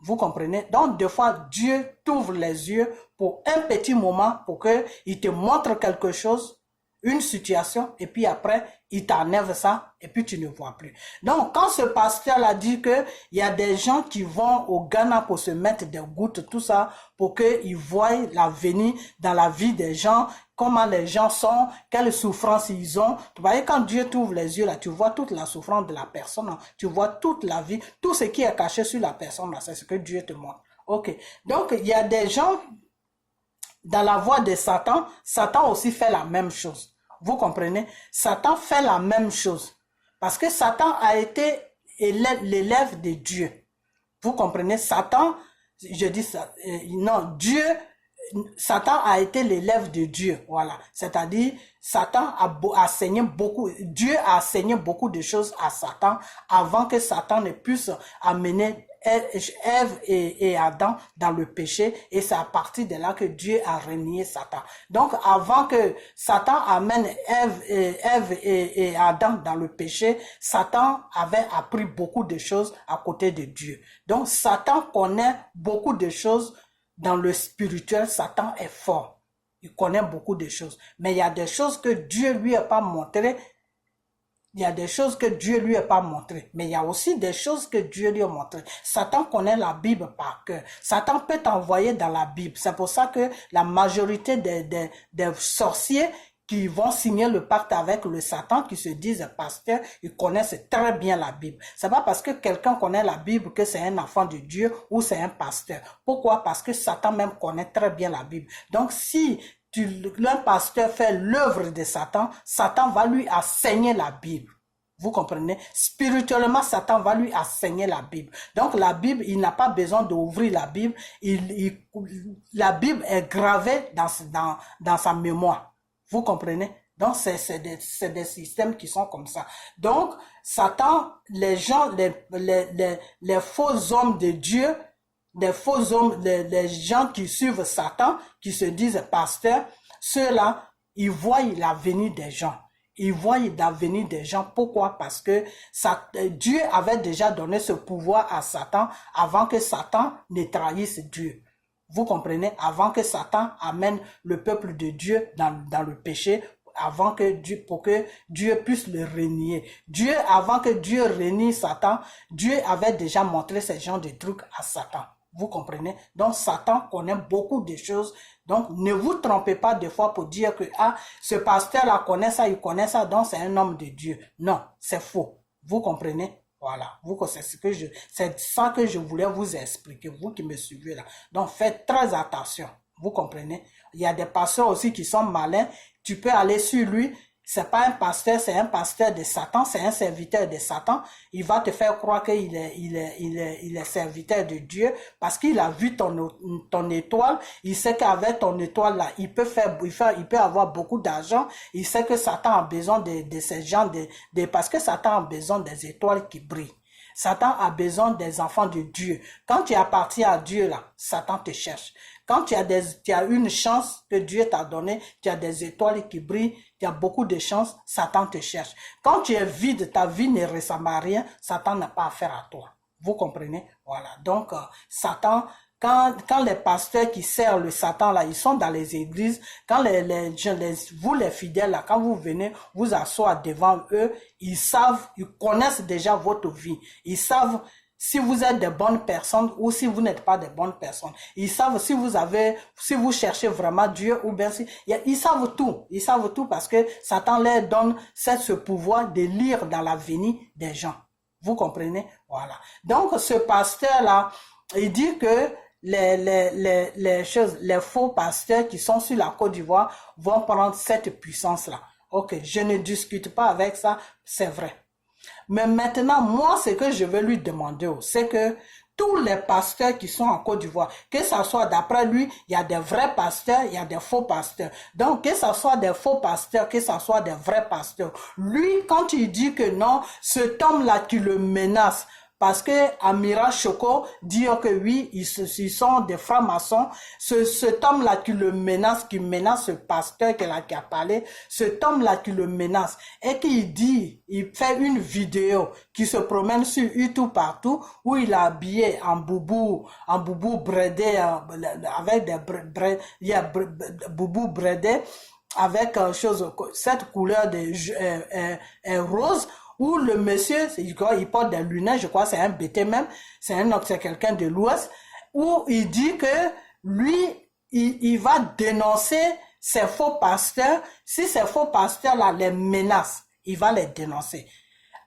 S1: Vous comprenez? Donc, des fois, Dieu t'ouvre les yeux pour un petit moment, pour qu'il te montre quelque chose, une situation, et puis après, il t'enlève ça, et puis tu ne vois plus. Donc, quand ce pasteur a dit que il y a des gens qui vont au Ghana pour se mettre des gouttes, tout ça, pour qu'ils voient l'avenir dans la vie des gens, comment les gens sont, quelles souffrances ils ont. Tu vois, quand Dieu t'ouvre les yeux, là, tu vois toute la souffrance de la personne, tu vois toute la vie, tout ce qui est caché sur la personne, c'est ce que Dieu te montre. Ok. Donc, il y a des gens dans la voie de Satan. Satan aussi fait la même chose. Vous comprenez? Satan fait la même chose. Parce que Satan a été l'élève de Dieu. Vous comprenez? Satan, je dis ça, non, Satan a été l'élève de Dieu, voilà. C'est-à-dire, Satan a enseigné beaucoup, Dieu a enseigné beaucoup de choses à Satan avant que Satan ne puisse amener Ève et Adam dans le péché, et c'est à partir de là que Dieu a renié Satan. Donc, avant que Satan amène Ève et Adam dans le péché, Satan avait appris beaucoup de choses à côté de Dieu. Donc, Satan connaît beaucoup de choses. Dans le spirituel, Satan est fort. Il connaît beaucoup de choses. Mais il y a des choses que Dieu lui a pas montrées. Il y a des choses que Dieu lui a pas montrées. Mais il y a aussi des choses que Dieu lui a montrées. Satan connaît la Bible par cœur. Satan peut t'envoyer dans la Bible. C'est pour ça que la majorité des sorciers qui vont signer le pacte avec le Satan, qui se disent pasteurs, ils connaissent très bien la Bible. C'est pas parce que quelqu'un connaît la Bible que c'est un enfant de Dieu ou c'est un pasteur. Pourquoi? Parce que Satan même connaît très bien la Bible. Donc si un pasteur fait l'œuvre de Satan, Satan va lui enseigner la Bible. Vous comprenez? Spirituellement, Satan va lui enseigner la Bible. Donc la Bible, il n'a pas besoin d'ouvrir la Bible. La Bible est gravée dans sa mémoire. Vous comprenez? Donc, c'est des systèmes qui sont comme ça. Donc, Satan, les gens, les faux hommes de Dieu, les gens qui suivent Satan, qui se disent pasteurs, ceux-là, ils voient l'avenir des gens. Ils voient l'avenir des gens. Pourquoi? Parce que Dieu avait déjà donné ce pouvoir à Satan avant que Satan ne trahisse Dieu. Vous comprenez? Avant que Satan amène le peuple de Dieu dans le péché, pour que Dieu puisse le renier. Avant que Dieu renie Satan, Dieu avait déjà montré ce genre de trucs à Satan. Vous comprenez? Donc Satan connaît beaucoup de choses. Donc ne vous trompez pas des fois pour dire que ce pasteur-là connaît ça, il connaît ça, donc c'est un homme de Dieu. Non, c'est faux. Vous comprenez? Voilà, c'est ça que je voulais vous expliquer, vous qui me suivez là. Donc faites très attention, vous comprenez? Il y a des pasteurs aussi qui sont malins, tu peux aller sur lui, c'est pas un pasteur, c'est un pasteur de Satan, c'est un serviteur de Satan. Il va te faire croire qu'il est serviteur de Dieu parce qu'il a vu ton étoile. Il sait qu'avec ton étoile là, il peut avoir beaucoup d'argent. Il sait que Satan a besoin de ces gens parce que Satan a besoin des étoiles qui brillent. Satan a besoin des enfants de Dieu. Quand tu appartiens à Dieu, là, Satan te cherche. Quand tu as une chance que Dieu t'a donnée, tu as des étoiles qui brillent, tu as beaucoup de chances, Satan te cherche. Quand tu es vide, ta vie ne ressemble à rien, Satan n'a pas affaire à toi. Vous comprenez? Voilà. Donc, Satan, quand les pasteurs qui servent le Satan, là, ils sont dans les églises, quand vous les fidèles, là, quand vous venez vous asseoir devant eux, ils savent, ils connaissent déjà votre vie. Ils savent si vous êtes de bonnes personnes ou si vous n'êtes pas de bonnes personnes. Ils savent si vous cherchez vraiment Dieu ou bien ils savent tout. Ils savent tout parce que Satan leur donne ce pouvoir de lire dans l'avenir des gens. Vous comprenez? Voilà. Donc, ce pasteur-là, il dit que les faux pasteurs qui sont sur la Côte d'Ivoire vont prendre cette puissance-là. Ok, je ne discute pas avec ça, c'est vrai. Mais maintenant, moi, ce que je veux lui demander, c'est que tous les pasteurs qui sont en Côte d'Ivoire, que ce soit d'après lui, il y a des vrais pasteurs, il y a des faux pasteurs. Donc, que ce soit des faux pasteurs, que ce soit des vrais pasteurs. Lui, quand il dit que non, cet homme-là qui le menace, parce que Amira Choco dit que oui, ils sont des francs-maçons. Cet homme-là qui le menace, qui menace ce pasteur qui a parlé, cet homme-là qui le menace, et qui dit, il fait une vidéo qui se promène sur YouTube partout, où il est habillé en boubou bredé, avec des boubou bredé, avec cette couleur de rose, où le monsieur, il porte des lunettes, je crois c'est un BT même, c'est quelqu'un de l'Ouest, où il dit que lui, il va dénoncer ces faux pasteurs. Si ces faux pasteurs-là les menacent, il va les dénoncer.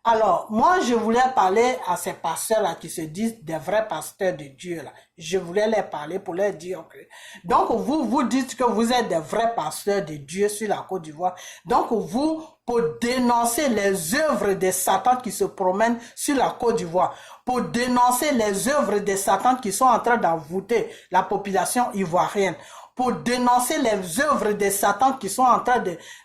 S1: Alors, moi, je voulais parler à ces pasteurs-là qui se disent des vrais pasteurs de Dieu, là. Je voulais les parler pour leur dire que... Donc, vous dites que vous êtes des vrais pasteurs de Dieu sur la Côte d'Ivoire. Donc, vous, pour dénoncer les œuvres de Satan qui se promènent sur la Côte d'Ivoire, pour dénoncer les œuvres de Satan qui sont en train d'envoûter la population ivoirienne, pour dénoncer les œuvres de Satan qui sont en train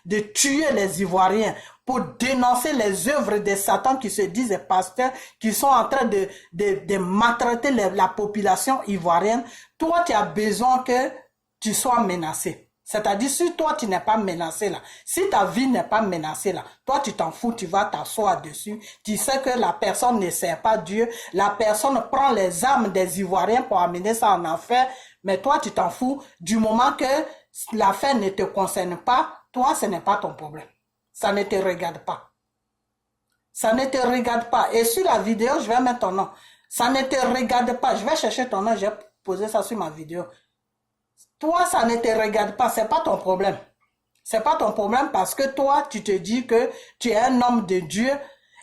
S1: de tuer les Ivoiriens, pour dénoncer les œuvres de Satan qui se disent pasteurs, qui sont en train de maltraiter la population ivoirienne. Toi, tu as besoin que tu sois menacé. C'est-à-dire, si toi, tu n'es pas menacé là, si ta vie n'est pas menacée là, toi, tu t'en fous, tu vas t'asseoir dessus. Tu sais que la personne ne sert pas Dieu, la personne prend les âmes des Ivoiriens pour amener ça en enfer, mais toi, tu t'en fous. Du moment que l'affaire ne te concerne pas, toi, ce n'est pas ton problème. Ça ne te regarde pas. Ça ne te regarde pas. Et sur la vidéo, je vais mettre ton nom. Ça ne te regarde pas. Je vais chercher ton nom, j'ai posé ça sur ma vidéo. Toi, ça ne te regarde pas. C'est pas ton problème. C'est pas ton problème parce que toi, tu te dis que tu es un homme de Dieu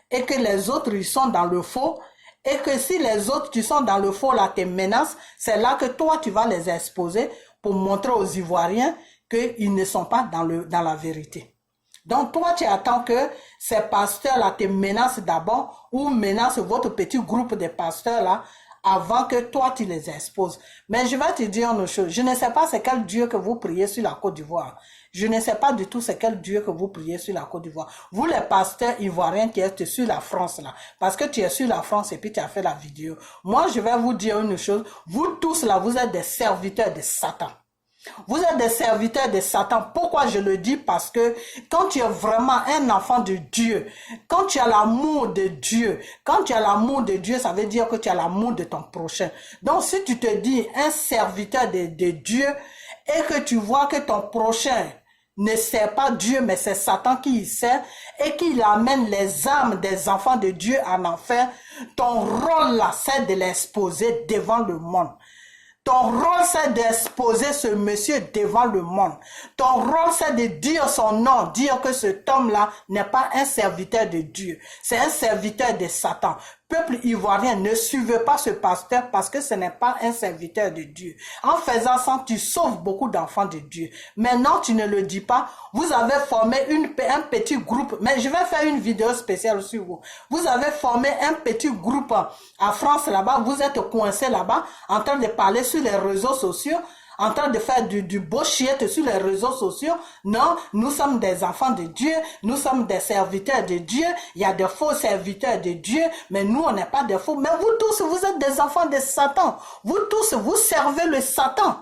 S1: et que les autres, ils sont dans le faux. Et que si les autres qui sont dans le faux, là, te menacent, c'est là que toi, tu vas les exposer pour montrer aux Ivoiriens qu'ils ne sont pas dans la vérité. Donc, toi, tu attends que ces pasteurs-là te menacent d'abord ou menacent votre petit groupe de pasteurs-là avant que toi, tu les exposes. Mais je vais te dire une chose. Je ne sais pas c'est quel Dieu que vous priez sur la Côte d'Ivoire. Je ne sais pas du tout c'est quel Dieu que vous priez sur la Côte d'Ivoire. Vous, les pasteurs ivoiriens qui êtes sur la France, là, parce que tu es sur la France et puis tu as fait la vidéo. Moi, je vais vous dire une chose. Vous tous, là, vous êtes des serviteurs de Satan. Vous êtes des serviteurs de Satan. Pourquoi je le dis? Parce que quand tu es vraiment un enfant de Dieu, quand tu as l'amour de Dieu, quand tu as l'amour de Dieu, ça veut dire que tu as l'amour de ton prochain. Donc, si tu te dis un serviteur de Dieu et que tu vois que ton prochain ne sert pas Dieu, mais c'est Satan qui y sert et qu'il amène les âmes des enfants de Dieu en enfer, ton rôle là, c'est de l'exposer devant le monde. Ton rôle, c'est d'exposer ce monsieur devant le monde. Ton rôle, c'est de dire son nom, dire que cet homme-là n'est pas un serviteur de Dieu. C'est un serviteur de Satan. Peuple ivoirien, ne suivez pas ce pasteur parce que ce n'est pas un serviteur de Dieu. En faisant ça, tu sauves beaucoup d'enfants de Dieu. Maintenant, tu ne le dis pas. Vous avez formé un petit groupe, mais je vais faire une vidéo spéciale sur vous. Vous avez formé un petit groupe à France là-bas. Vous êtes coincé là-bas en train de parler sur les réseaux sociaux en train de faire du bullshit sur les réseaux sociaux. Non, nous sommes des enfants de Dieu, nous sommes des serviteurs de Dieu. Il y a des faux serviteurs de Dieu, mais nous, on n'est pas des faux. Mais vous tous, vous êtes des enfants de Satan. Vous tous, vous servez le Satan.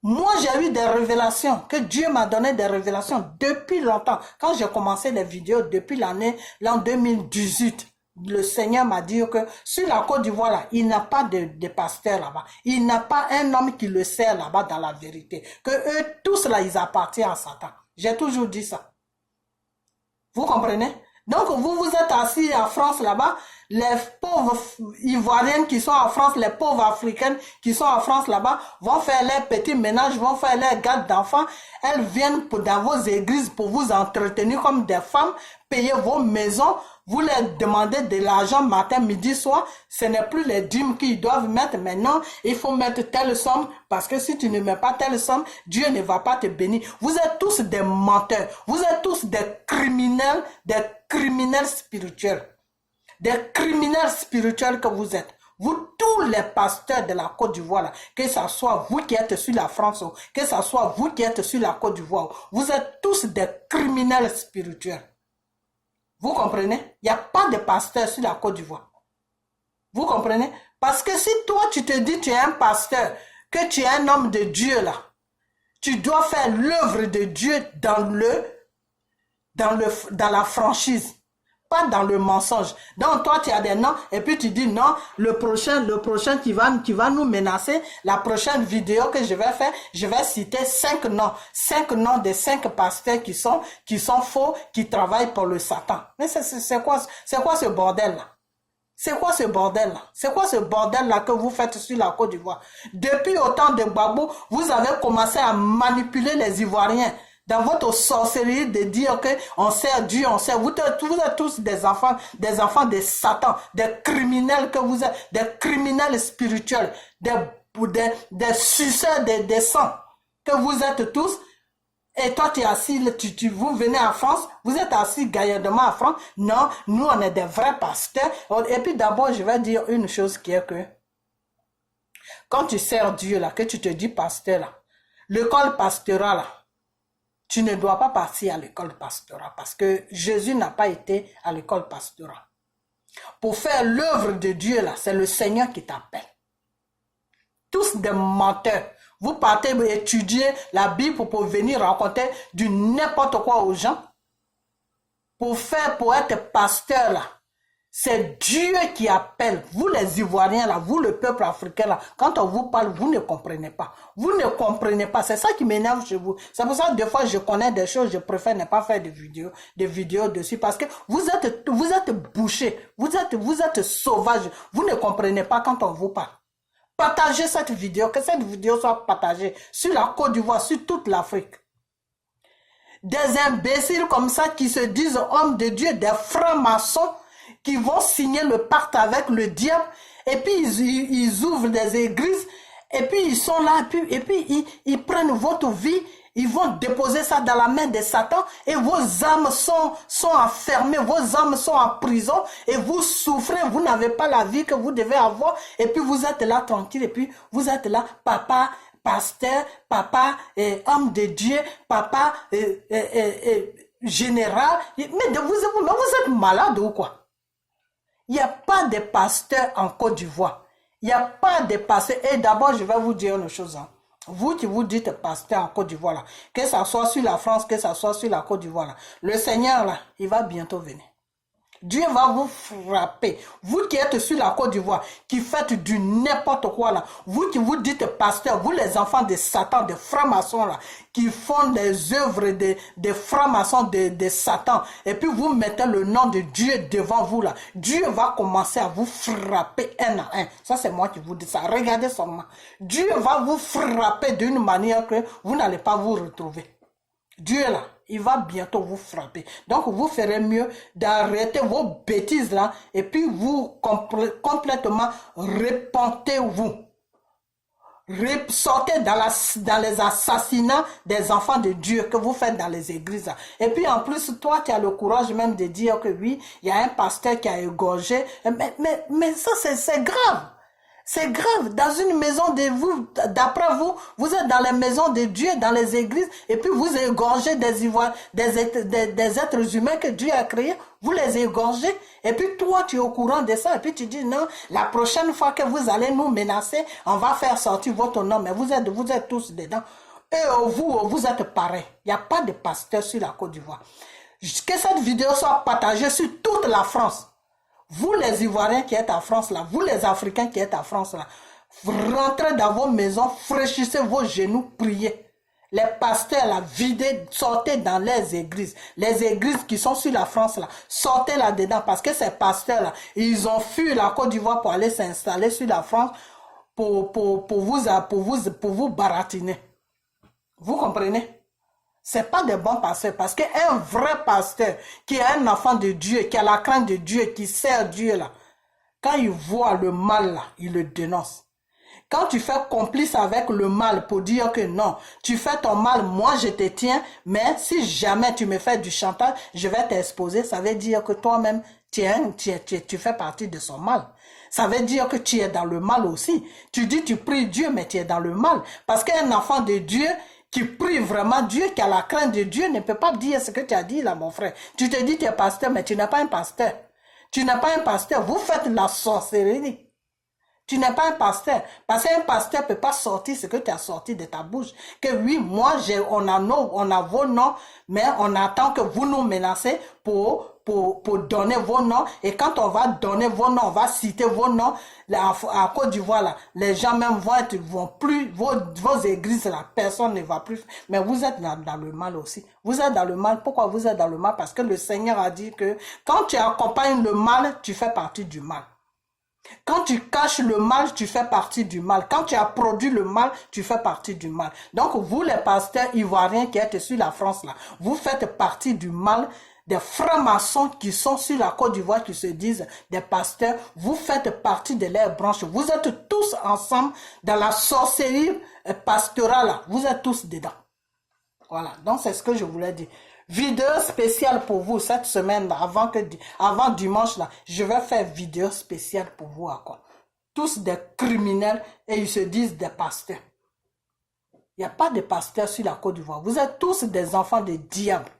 S1: Moi, j'ai eu des révélations, que Dieu m'a donné des révélations depuis longtemps. Quand j'ai commencé les vidéos, depuis l'an 2018, le Seigneur m'a dit que sur la Côte d'Ivoire, là, il n'a pas de pasteur là-bas. Il n'a pas un homme qui le sert là-bas dans la vérité. Que eux, tous là, ils appartiennent à Satan. J'ai toujours dit ça. Vous comprenez? Donc, vous êtes assis en France là-bas, les pauvres Ivoiriennes qui sont en France, les pauvres Africaines qui sont en France là-bas, vont faire leurs petits ménages, vont faire leurs gardes d'enfants. Elles viennent dans vos églises pour vous entretenir comme des femmes, payer vos maisons. Vous leur demandez de l'argent matin, midi, soir. Ce n'est plus les dîmes qu'ils doivent mettre maintenant. Il faut mettre telle somme parce que si tu ne mets pas telle somme, Dieu ne va pas te bénir. Vous êtes tous des menteurs. Vous êtes tous des criminels spirituels. Des criminels spirituels que vous êtes. Vous, tous les pasteurs de la Côte d'Ivoire, là, que ce soit vous qui êtes sur la France, que ce soit vous qui êtes sur la Côte d'Ivoire, vous êtes tous des criminels spirituels. Vous comprenez? Il n'y a pas de pasteur sur la Côte d'Ivoire. Vous comprenez? Parce que si toi, tu te dis tu es un pasteur, que tu es un homme de Dieu là, tu dois faire l'œuvre de Dieu dans la franchise. Pas dans le mensonge. Donc toi tu as des noms et puis tu dis non, le prochain qui va nous menacer, la prochaine vidéo que je vais faire, je vais citer 5 noms de 5 pasteurs qui sont faux, qui travaillent pour le Satan. Mais c'est quoi ce bordel là? C'est quoi ce bordel là? C'est quoi ce bordel là que vous faites sur la Côte d'Ivoire? Depuis au temps de Gbagbo, vous avez commencé à manipuler les Ivoiriens. Dans votre sorcellerie de dire que on sert Dieu, on sert, vous êtes tous des enfants de Satan, des criminels que vous êtes, des criminels spirituels, des suceurs des sangs que vous êtes tous. Et toi, tu es assis, vous venez en France, vous êtes assis gaillardement en France. Non, nous, on est des vrais pasteurs. Et puis d'abord, je vais dire une chose qui est que, quand tu sers Dieu, là, que tu te dis pasteur, là, l'école pastorale, là, tu ne dois pas partir à l'école pastorale parce que Jésus n'a pas été à l'école pastorale. Pour faire l'œuvre de Dieu, là, c'est le Seigneur qui t'appelle. Tous des menteurs. Vous partez étudier la Bible pour venir raconter du n'importe quoi aux gens. Pour être pasteur, là, c'est Dieu qui appelle. Vous les Ivoiriens, là, vous le peuple africain, là, quand on vous parle, vous ne comprenez pas. Vous ne comprenez pas. C'est ça qui m'énerve chez vous. C'est pour ça que des fois, je connais des choses, je préfère ne pas faire de vidéos dessus. Parce que vous êtes bouchés. Vous êtes sauvages. Vous ne comprenez pas quand on vous parle. Partagez cette vidéo, que cette vidéo soit partagée sur la Côte d'Ivoire, sur toute l'Afrique. Des imbéciles comme ça qui se disent hommes de Dieu, des francs-maçons, qui vont signer le pacte avec le diable, et puis ils ouvrent des églises, et puis ils sont là, et puis ils prennent votre vie, ils vont déposer ça dans la main de Satan, et vos âmes sont enfermées, vos âmes sont en prison, et vous souffrez, vous n'avez pas la vie que vous devez avoir, et puis vous êtes là tranquille, et puis vous êtes là, papa, pasteur, papa, homme de Dieu, papa, général, mais vous êtes malade ou quoi? Il n'y a pas de pasteur en Côte d'Ivoire. Il n'y a pas de pasteur. Et d'abord, je vais vous dire une chose. Hein. Vous qui vous dites pasteur en Côte d'Ivoire, là, que ça soit sur la France, que ça soit sur la Côte d'Ivoire, là, le Seigneur, là, il va bientôt venir. Dieu va vous frapper. Vous qui êtes sur la Côte d'Ivoire, qui faites du n'importe quoi là, vous qui vous dites pasteur, vous les enfants de Satan, des francs-maçons là, qui font des œuvres de francs-maçons de Satan, et puis vous mettez le nom de Dieu devant vous là, Dieu va commencer à vous frapper un à un. Ça c'est moi qui vous dis ça. Regardez seulement. Dieu va vous frapper d'une manière que vous n'allez pas vous retrouver. Dieu là, il va bientôt vous frapper. Donc vous ferez mieux d'arrêter vos bêtises là et puis vous complètement repentez-vous. Sortez dans les assassinats des enfants de Dieu que vous faites dans les églises. Là. Et puis en plus, toi tu as le courage même de dire que oui, il y a un pasteur qui a égorgé. Mais ça c'est grave. C'est grave. Dans une maison de vous, d'après vous, vous êtes dans les maisons de Dieu, dans les églises, et puis vous égorgez des êtres humains que Dieu a créés. Vous les égorgez, et puis toi, tu es au courant de ça, et puis tu dis non, la prochaine fois que vous allez nous menacer, on va faire sortir votre nom, mais vous êtes tous dedans. Et vous êtes pareil. Il n'y a pas de pasteur sur la Côte d'Ivoire. Que cette vidéo soit partagée sur toute la France. Vous les Ivoiriens qui êtes en France là, vous les Africains qui êtes en France là, rentrez dans vos maisons, fraîchissez vos genoux, priez. Les pasteurs là, videz, sortez dans les églises qui sont sur la France là, sortez là-dedans parce que ces pasteurs là, ils ont fui la Côte d'Ivoire pour aller s'installer sur la France pour vous baratiner. Vous comprenez? C'est pas des bons pasteurs parce qu'un vrai pasteur qui est un enfant de Dieu, qui a la crainte de Dieu, qui sert Dieu là, quand il voit le mal là, il le dénonce. Quand tu fais complice avec le mal pour dire que non, tu fais ton mal, moi je te tiens, mais si jamais tu me fais du chantage, je vais t'exposer, ça veut dire que toi-même, tu fais partie de son mal. Ça veut dire que tu es dans le mal aussi. Tu dis tu pries Dieu, mais tu es dans le mal. Parce qu'un enfant de Dieu, qui prie vraiment Dieu, qui a la crainte de Dieu, ne peut pas dire ce que tu as dit là, mon frère. Tu te dis tu es pasteur, mais tu n'es pas un pasteur. Tu n'es pas un pasteur. Vous faites la sorcellerie. Tu n'es pas un pasteur. Parce qu'un pasteur ne peut pas sortir ce que tu as sorti de ta bouche. Que oui, moi, on a vos noms, mais on attend que vous nous menacez pour donner vos noms. Et quand on va donner vos noms, on va citer vos noms, à Côte d'Ivoire, là, les gens même vont plus, vos églises, là, personne ne va plus. Mais vous êtes dans le mal aussi. Vous êtes dans le mal. Pourquoi vous êtes dans le mal? Parce que le Seigneur a dit que quand tu accompagnes le mal, tu fais partie du mal. Quand tu caches le mal, tu fais partie du mal. Quand tu as produit le mal, tu fais partie du mal. Donc, vous, les pasteurs ivoiriens qui êtes sur la France, là, vous faites partie du mal. Des francs-maçons qui sont sur la Côte d'Ivoire, qui se disent des pasteurs, vous faites partie de leurs branches. Vous êtes tous ensemble dans la sorcellerie pastorale, là. Vous êtes tous dedans. Voilà, donc c'est ce que je voulais dire. Vidéo spéciale pour vous cette semaine, avant dimanche, là, je vais faire vidéo spéciale pour vous encore. Tous des criminels et ils se disent des pasteurs. Il n'y a pas de pasteurs sur la Côte d'Ivoire. Vous êtes tous des enfants de diable.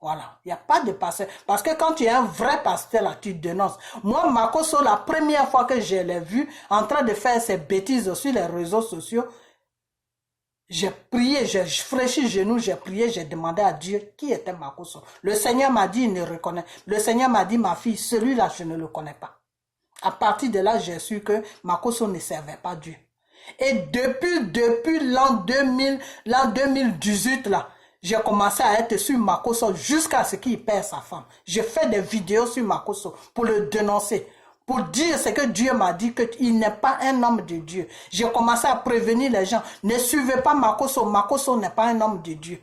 S1: Voilà, il n'y a pas de pasteur. Parce que quand tu es un vrai pasteur, là, tu dénonces. Moi, Makosso, la première fois que je l'ai vu en train de faire ces bêtises sur les réseaux sociaux, j'ai prié, j'ai fraîchi les genoux, j'ai prié, j'ai demandé à Dieu qui était Makosso. Le Seigneur m'a dit, il ne reconnaît. Le Seigneur m'a dit, ma fille, celui-là, je ne le connais pas. À partir de là, j'ai su que Makosso ne servait pas Dieu. Et depuis l'an 2018, là, j'ai commencé à être sur Makosso jusqu'à ce qu'il perd sa femme. J'ai fait des vidéos sur Makosso pour le dénoncer. Pour dire ce que Dieu m'a dit, qu'il n'est pas un homme de Dieu. J'ai commencé à prévenir les gens. Ne suivez pas Makosso. Makosso n'est pas un homme de Dieu.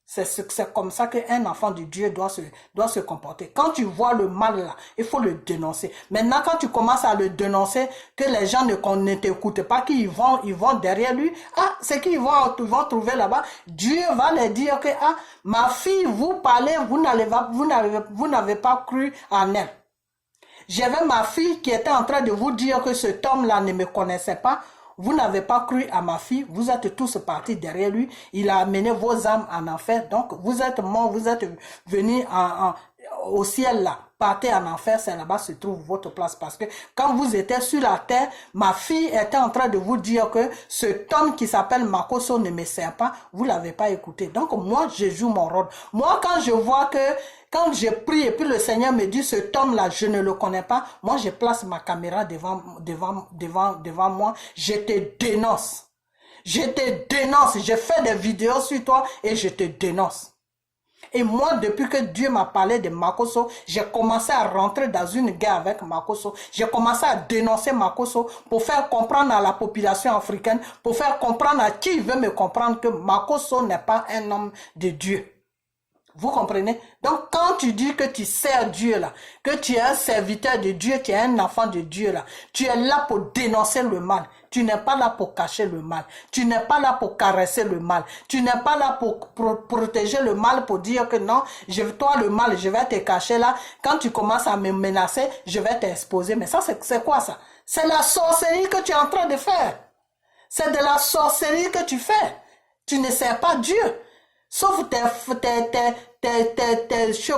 S1: C'est comme ça qu'un enfant de Dieu doit se comporter. Quand tu vois le mal là, il faut le dénoncer. Maintenant, quand tu commences à le dénoncer, que les gens ne t'écoutent pas, qu'ils vont derrière lui, ce qu'ils vont trouver là-bas, Dieu va leur dire que, ma fille, vous parlez, vous n'avez pas cru en elle. J'avais ma fille qui était en train de vous dire que cet homme-là ne me connaissait pas. Vous n'avez pas cru à ma fille. Vous êtes tous partis derrière lui. Il a amené vos âmes en enfer. Donc, vous êtes morts. Vous êtes venus au ciel là. Partez en enfer. C'est là-bas se trouve votre place. Parce que quand vous étiez sur la terre, ma fille était en train de vous dire que cet homme qui s'appelle Makosso ne me sert pas. Vous ne l'avez pas écouté. Donc, moi, je joue mon rôle. Moi, quand je vois que quand je prie et puis le Seigneur me dit cet homme-là, je ne le connais pas, moi je place ma caméra devant moi, je te dénonce. Je te dénonce, je fais des vidéos sur toi et je te dénonce. Et moi, depuis que Dieu m'a parlé de Makosso, j'ai commencé à rentrer dans une guerre avec Makosso. J'ai commencé à dénoncer Makosso pour faire comprendre à la population africaine, pour faire comprendre à qui veut me comprendre que Makosso n'est pas un homme de Dieu. Vous comprenez? Donc, quand tu dis que tu sers Dieu là, que tu es un serviteur de Dieu, tu es un enfant de Dieu là, tu es là pour dénoncer le mal. Tu n'es pas là pour cacher le mal. Tu n'es pas là pour caresser le mal. Tu n'es pas là pour protéger le mal, pour dire que non, toi le mal, je vais te cacher là. Quand tu commences à me menacer, je vais t'exposer. Mais ça, c'est quoi ça? C'est la sorcellerie que tu es en train de faire. C'est de la sorcellerie que tu fais. Tu ne sers pas Dieu. Sauf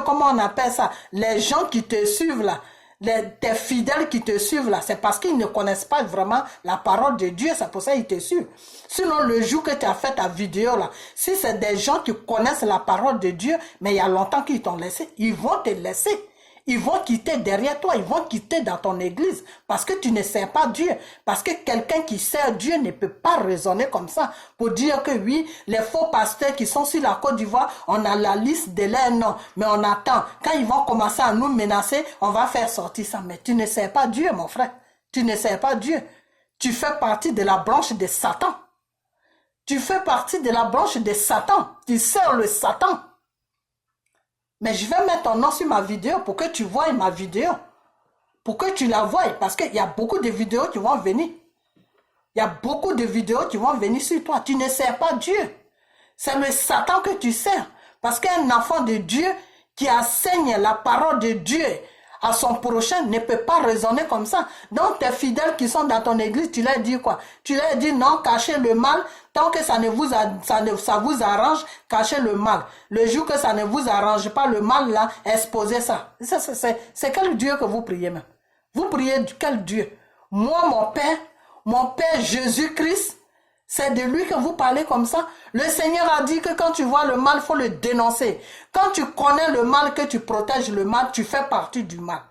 S1: comment on appelle ça, les gens qui te suivent là, tes fidèles qui te suivent là, c'est parce qu'ils ne connaissent pas vraiment la parole de Dieu, c'est pour ça qu'ils te suivent. Sinon, le jour que tu as fait ta vidéo là, si c'est des gens qui connaissent la parole de Dieu, mais il y a longtemps qu'ils t'ont laissé, ils vont te laisser. Ils vont quitter derrière toi, ils vont quitter dans ton église parce que tu ne sers pas Dieu. Parce que quelqu'un qui sert Dieu ne peut pas raisonner comme ça pour dire que oui, les faux pasteurs qui sont sur la Côte d'Ivoire, on a la liste de leurs noms, mais on attend. Quand ils vont commencer à nous menacer, on va faire sortir ça. Mais tu ne sers pas Dieu, mon frère. Tu ne sers pas Dieu. Tu fais partie de la branche de Satan. Tu fais partie de la branche de Satan. Tu sers le Satan. Mais je vais mettre ton nom sur ma vidéo pour que tu vois ma vidéo. Pour que tu la vois. Parce qu'il y a beaucoup de vidéos qui vont venir. Il y a beaucoup de vidéos qui vont venir sur toi. Tu ne sers pas Dieu. C'est le Satan que tu sers. Parce qu'un enfant de Dieu qui enseigne la parole de Dieu à son prochain ne peut pas raisonner comme ça. Donc tes fidèles qui sont dans ton église, tu leur dis quoi? Tu leur dis non, cachez le mal. Tant que ça vous arrange, cachez le mal. Le jour que ça ne vous arrange pas, le mal là, exposez ça. C'est quel Dieu que vous priez même? Vous priez quel Dieu? Moi, mon Père Jésus-Christ, c'est de lui que vous parlez comme ça. Le Seigneur a dit que quand tu vois le mal, il faut le dénoncer. Quand tu connais le mal, que tu protèges le mal, tu fais partie du mal.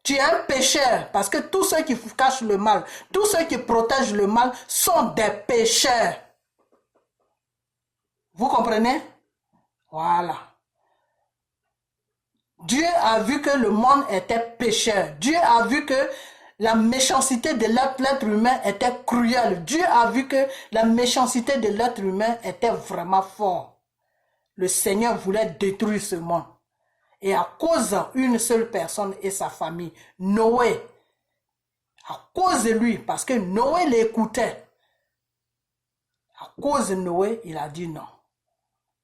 S1: Tu es un pécheur parce que tous ceux qui cachent le mal, tous ceux qui protègent le mal sont des pécheurs. Vous comprenez? Voilà. Dieu a vu que le monde était pécheur. Dieu a vu que la méchanceté de l'être humain était cruelle. Dieu a vu que la méchanceté de l'être humain était vraiment forte. Le Seigneur voulait détruire ce monde. Et à cause d'une seule personne et sa famille, Noé, à cause de lui, parce que Noé l'écoutait, à cause de Noé, il a dit non,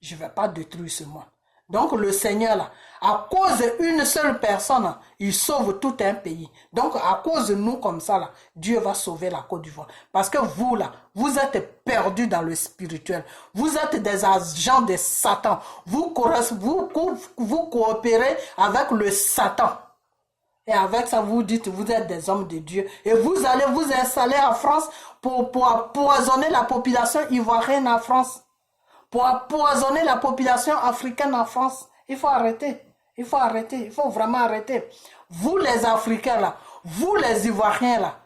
S1: je ne vais pas détruire ce monde. Donc le Seigneur, là, à cause d'une seule personne, il sauve tout un pays. Donc à cause de nous comme ça, là, Dieu va sauver la Côte d'Ivoire. Parce que vous, là, vous êtes perdus dans le spirituel. Vous êtes des agents de Satan. Vous coopérez avec le Satan. Et avec ça, vous dites, vous êtes des hommes de Dieu. Et vous allez vous installer en France pour empoisonner la population ivoirienne en France. Pour empoisonner la population africaine en France. Il faut arrêter. Il faut arrêter. Il faut vraiment arrêter. Vous les Africains là, vous les Ivoiriens là,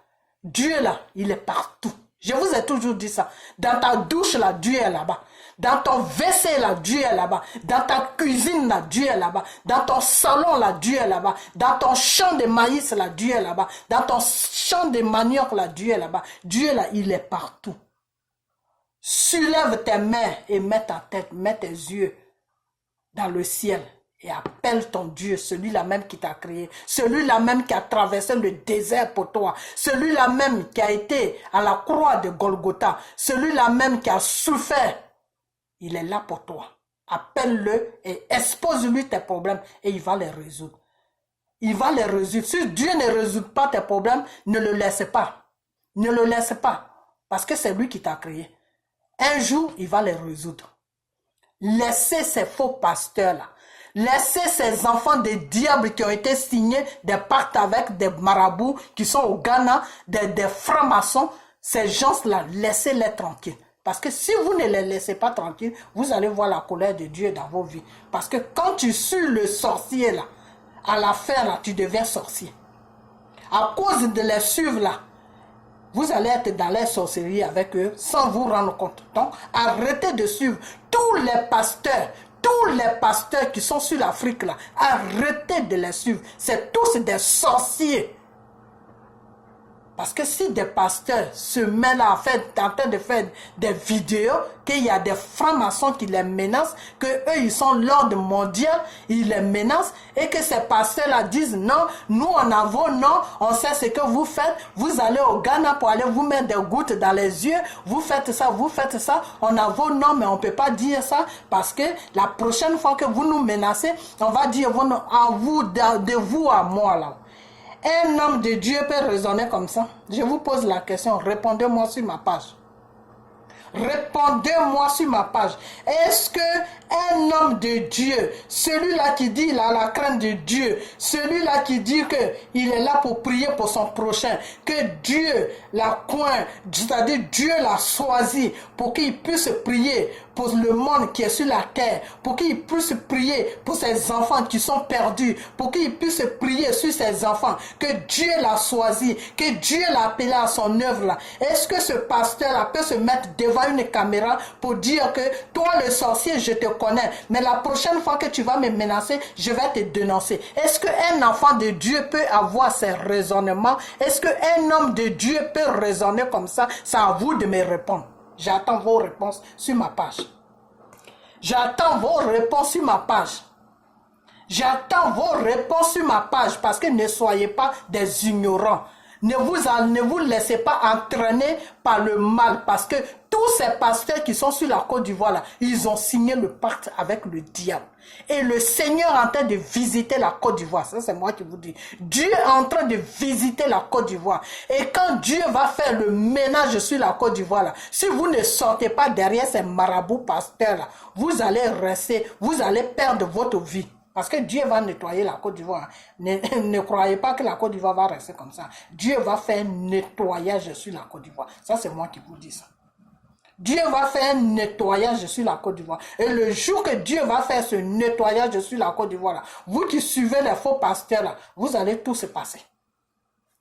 S1: Dieu là, il est partout. Je vous ai toujours dit ça. Dans ta douche là, Dieu est là-bas. Dans ton WC là, Dieu est là-bas. Dans ta cuisine là, Dieu est là-bas. Dans ton salon là, Dieu est là-bas. Dans ton champ de maïs là, Dieu est là-bas. Dans ton champ de manioc là, Dieu est là-bas. Dieu là, il est partout. Soulève tes mains et mets ta tête, mets tes yeux dans le ciel et appelle ton Dieu, celui-là même qui t'a créé, celui-là même qui a traversé le désert pour toi, celui-là même qui a été à la croix de Golgotha, celui-là même qui a souffert. Il est là pour toi. Appelle-le et expose-lui tes problèmes et il va les résoudre. Il va les résoudre. Si Dieu ne résout pas tes problèmes, ne le laisse pas. Ne le laisse pas. Parce que c'est lui qui t'a créé. Un jour, il va les résoudre. Laissez ces faux pasteurs-là. Laissez ces enfants des diables qui ont été signés des pactes avec des marabouts qui sont au Ghana, des francs-maçons. Ces gens-là, laissez-les tranquilles. Parce que si vous ne les laissez pas tranquilles, vous allez voir la colère de Dieu dans vos vies. Parce que quand tu suis le sorcier là, à la fin là, tu deviens sorcier. À cause de les suivre là, vous allez être dans les sorcelleries avec eux sans vous rendre compte. Donc, arrêtez de suivre tous les pasteurs qui sont sur l'Afrique là. Arrêtez de les suivre. C'est tous des sorciers. Parce que si des pasteurs se mettent en train de faire des vidéos, qu'il y a des francs-maçons qui les menacent, qu'eux ils sont l'ordre mondial, ils les menacent, et que ces pasteurs-là disent non, nous on a vos noms, on sait ce que vous faites, vous allez au Ghana pour aller vous mettre des gouttes dans les yeux, vous faites ça, on a vos noms, mais on ne peut pas dire ça, parce que la prochaine fois que vous nous menacez, on va dire vos noms, de vous à moi là. un homme de Dieu peut raisonner comme ça? Je vous pose la question, répondez-moi sur ma page. Répondez-moi sur ma page. Est-ce que un homme de Dieu, celui-là qui dit il a la crainte de Dieu, celui-là qui dit que il est là pour prier pour son prochain, que Dieu l'a coint, c'est-à-dire Dieu l'a choisi pour qu'il puisse prier pour le monde qui est sur la terre, pour qu'il puisse prier pour ses enfants qui sont perdus, pour qu'il puisse prier sur ses enfants, que Dieu l'a choisi, que Dieu l'a appelé à son œuvre là. Est-ce que ce pasteur-là peut se mettre devant une caméra pour dire que toi le sorcier, je te connais, mais la prochaine fois que tu vas me menacer, je vais te dénoncer? Est-ce qu'un enfant de Dieu peut avoir ces raisonnements? Est-ce qu'un homme de Dieu peut raisonner comme ça? C'est à vous de me répondre. J'attends vos réponses sur ma page. J'attends vos réponses sur ma page. J'attends vos réponses sur ma page parce que ne soyez pas des ignorants. Ne vous laissez pas entraîner par le mal parce que tous ces pasteurs qui sont sur la Côte d'Ivoire là, ils ont signé le pacte avec le diable. Et le Seigneur est en train de visiter la Côte d'Ivoire. Ça, c'est moi qui vous dis. Dieu est en train de visiter la Côte d'Ivoire. Et quand Dieu va faire le ménage sur la Côte d'Ivoire là, si vous ne sortez pas derrière ces marabouts pasteurs là, vous allez rester, vous allez perdre votre vie. Parce que Dieu va nettoyer la Côte d'Ivoire. Ne croyez pas que la Côte d'Ivoire va rester comme ça. Dieu va faire un nettoyage sur la Côte d'Ivoire. Ça, c'est moi qui vous dis ça. Dieu va faire un nettoyage sur la Côte d'Ivoire. Et le jour que Dieu va faire ce nettoyage sur la Côte d'Ivoire, vous qui suivez les faux pasteurs, là, vous allez tout se passer.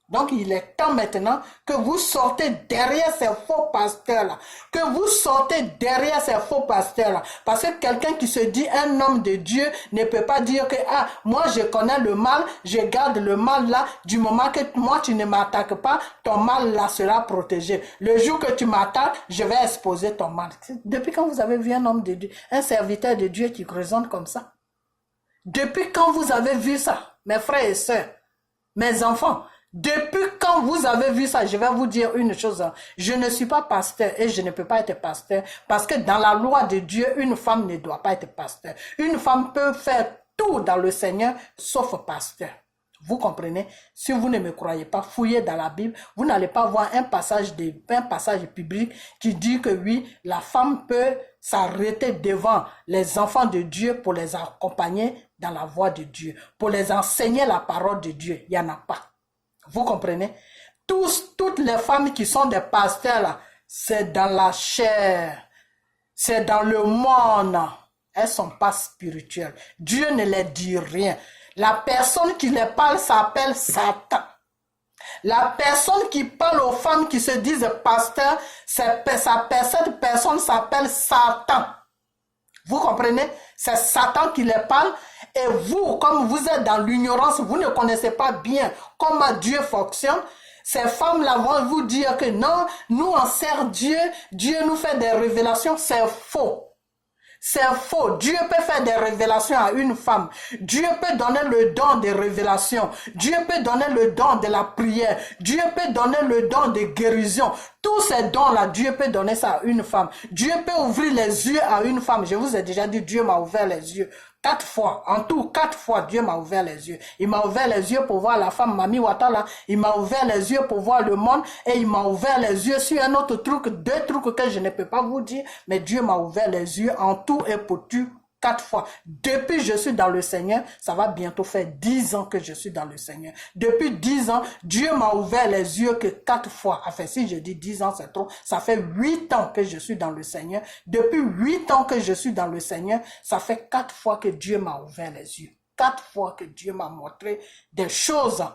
S1: Donc, il est temps maintenant que vous sortez derrière ces faux pasteurs-là. Que vous sortez derrière ces faux pasteurs-là. Parce que quelqu'un qui se dit un homme de Dieu ne peut pas dire que, ah, moi je connais le mal, je garde le mal là. Du moment que moi tu ne m'attaques pas, ton mal là sera protégé. Le jour que tu m'attaques, je vais exposer ton mal. Depuis quand vous avez vu un homme de Dieu, un serviteur de Dieu qui raisonne comme ça? Depuis quand vous avez vu ça, mes frères et sœurs, mes enfants? Depuis quand vous avez vu ça? Je vais vous dire une chose. Je ne suis pas pasteur et je ne peux pas être pasteur parce que dans la loi de Dieu, une femme ne doit pas être pasteur. Une femme peut faire tout dans le Seigneur sauf pasteur. Vous comprenez? Si vous ne me croyez pas, fouillez dans la Bible. Vous n'allez pas voir un passage biblique qui dit que oui, la femme peut s'arrêter devant les enfants de Dieu pour les accompagner dans la voie de Dieu, pour les enseigner la parole de Dieu. Il n'y en a pas. Vous comprenez? Toutes les femmes qui sont des pasteurs là, c'est dans la chair, c'est dans le monde. Elles ne sont pas spirituelles. Dieu ne les dit rien. La personne qui les parle s'appelle Satan. La personne qui parle aux femmes qui se disent pasteurs, cette personne s'appelle Satan. Vous comprenez? C'est Satan qui les parle. Et vous, comme vous êtes dans l'ignorance, vous ne connaissez pas bien comment Dieu fonctionne. Ces femmes-là vont vous dire que non, nous on sert Dieu, Dieu nous fait des révélations. C'est faux. C'est faux. Dieu peut faire des révélations à une femme. Dieu peut donner le don de révélation. Dieu peut donner le don de la prière. Dieu peut donner le don de guérison. Tous ces dons-là, Dieu peut donner ça à une femme. Dieu peut ouvrir les yeux à une femme. Je vous ai déjà dit, Dieu m'a ouvert les yeux. 4 fois, en tout 4 fois, Dieu m'a ouvert les yeux. Il m'a ouvert les yeux pour voir la femme Mami Ouattara. Il m'a ouvert les yeux pour voir le monde. Et il m'a ouvert les yeux sur un autre truc, 2 trucs que je ne peux pas vous dire. Mais Dieu m'a ouvert les yeux en tout et pour tout. 4 fois. Depuis que je suis dans le Seigneur, ça va bientôt faire 10 ans que je suis dans le Seigneur. Depuis 10 ans, Dieu m'a ouvert les yeux que 4 fois. Enfin, si je dis 10 ans, c'est trop. Ça fait 8 ans que je suis dans le Seigneur. Depuis 8 ans que je suis dans le Seigneur, ça fait 4 fois que Dieu m'a ouvert les yeux. 4 fois que Dieu m'a montré des choses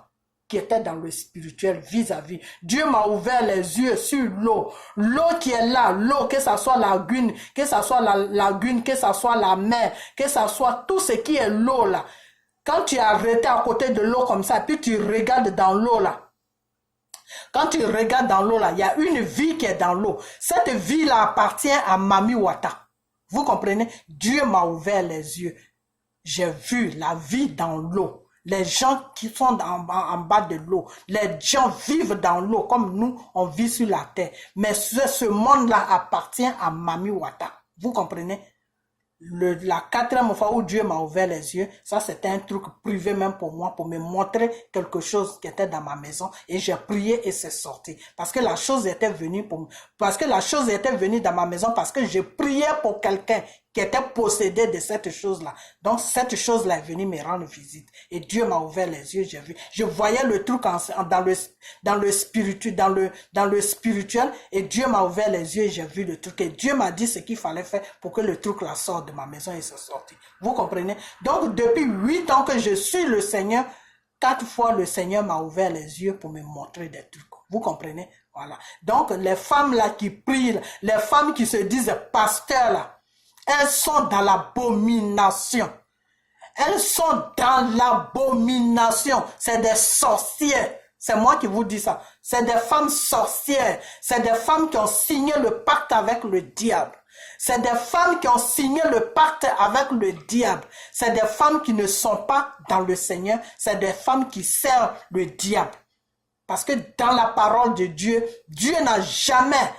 S1: qui était dans le spirituel vis-à-vis. Dieu m'a ouvert les yeux sur l'eau. L'eau qui est là, l'eau, que ça soit la lagune, que ça soit la lagune, que ça soit la mer, que ça soit tout ce qui est l'eau là. Quand tu es arrêté à côté de l'eau comme ça, puis tu regardes dans l'eau là. Quand tu regardes dans l'eau là, il y a une vie qui est dans l'eau. Cette vie là appartient à Mami Ouattara. Vous comprenez? Dieu m'a ouvert les yeux. J'ai vu la vie dans l'eau. Les gens qui sont en bas de l'eau, les gens vivent dans l'eau comme nous, on vit sur la terre. Mais ce monde-là appartient à Mami Ouattara. Vous comprenez? la quatrième fois où Dieu m'a ouvert les yeux, ça c'était un truc privé même pour moi, pour me montrer quelque chose qui était dans ma maison, et j'ai prié et c'est sorti. Parce que la chose était venue dans ma maison, parce que je priais pour quelqu'un qui était possédé de cette chose-là. Donc cette chose-là est venue me rendre visite. Et Dieu m'a ouvert les yeux, j'ai vu. Je voyais le truc dans le spirituel, et Dieu m'a ouvert les yeux et j'ai vu le truc. Et Dieu m'a dit ce qu'il fallait faire pour que le truc la sorte de ma maison et se sorti. Vous comprenez? Donc depuis 8 ans que je suis le Seigneur, 4 fois le Seigneur m'a ouvert les yeux pour me montrer des trucs. Vous comprenez? Voilà. Donc les femmes là qui prient, les femmes qui se disent pasteurs là, elles sont dans l'abomination. Elles sont dans l'abomination. C'est des sorcières. C'est moi qui vous dis ça. C'est des femmes sorcières. C'est des femmes qui ont signé le pacte avec le diable. C'est des femmes qui ont signé le pacte avec le diable. C'est des femmes qui ne sont pas dans le Seigneur. C'est des femmes qui servent le diable. Parce que dans la parole de Dieu, Dieu n'a jamais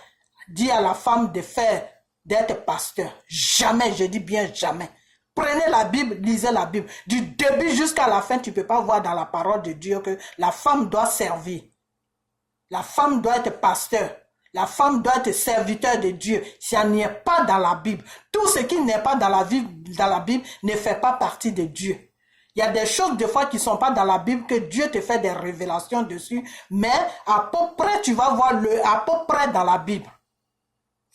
S1: dit à la femme d'être pasteur. Jamais, je dis bien jamais. Prenez la Bible, lisez la Bible. Du début jusqu'à la fin, tu ne peux pas voir dans la parole de Dieu que la femme doit servir. La femme doit être pasteur. La femme doit être serviteur de Dieu. Ça n'y est pas dans la Bible. Tout ce qui n'est pas dans la Bible ne fait pas partie de Dieu. Il y a des choses des fois qui ne sont pas dans la Bible, que Dieu te fait des révélations dessus, mais à peu près tu vas voir à peu près dans la Bible.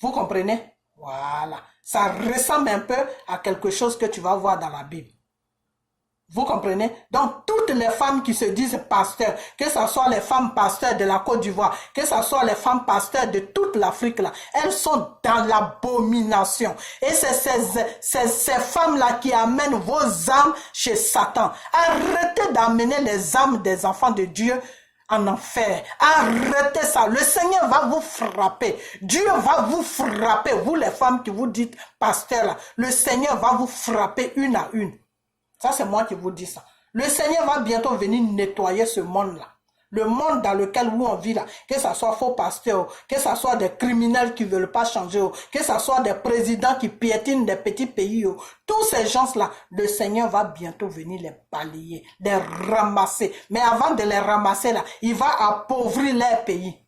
S1: Vous comprenez? Voilà. Ça ressemble un peu à quelque chose que tu vas voir dans la Bible. Vous comprenez? Donc, toutes les femmes qui se disent pasteurs, que ce soit les femmes pasteurs de la Côte d'Ivoire, que ce soit les femmes pasteurs de toute l'Afrique, là, elles sont dans l'abomination. Et c'est ces femmes-là qui amènent vos âmes chez Satan. Arrêtez d'amener les âmes des enfants de Dieu en enfer. Arrêtez ça. Le Seigneur va vous frapper. Dieu va vous frapper. Vous les femmes qui vous dites pasteur là, le Seigneur va vous frapper une à une. Ça c'est moi qui vous dis ça. Le Seigneur va bientôt venir nettoyer ce monde là. Le monde dans lequel on vit là, que ce soit faux pasteurs, que ce soit des criminels qui ne veulent pas changer, que ce soit des présidents qui piétinent des petits pays, tous ces gens-là, le Seigneur va bientôt venir les balayer, les ramasser. Mais avant de les ramasser là, il va appauvrir leur pays.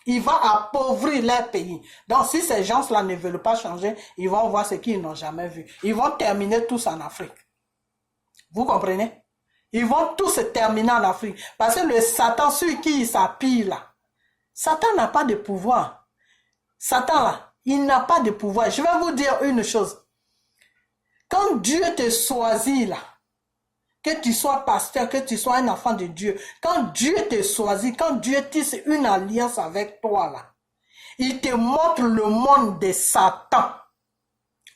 S1: Il va appauvrir leur pays. Donc si ces gens-là ne veulent pas changer, ils vont voir ce qu'ils n'ont jamais vu. Ils vont terminer tous en Afrique. Vous comprenez? Ils vont tous se terminer en Afrique. Parce que le Satan, sur qui il s'appuie là, Satan n'a pas de pouvoir. Satan là, il n'a pas de pouvoir. Je vais vous dire une chose. Quand Dieu te choisit là, que tu sois pasteur, que tu sois un enfant de Dieu, quand Dieu te choisit, quand Dieu tisse une alliance avec toi là, il te montre le monde de Satan.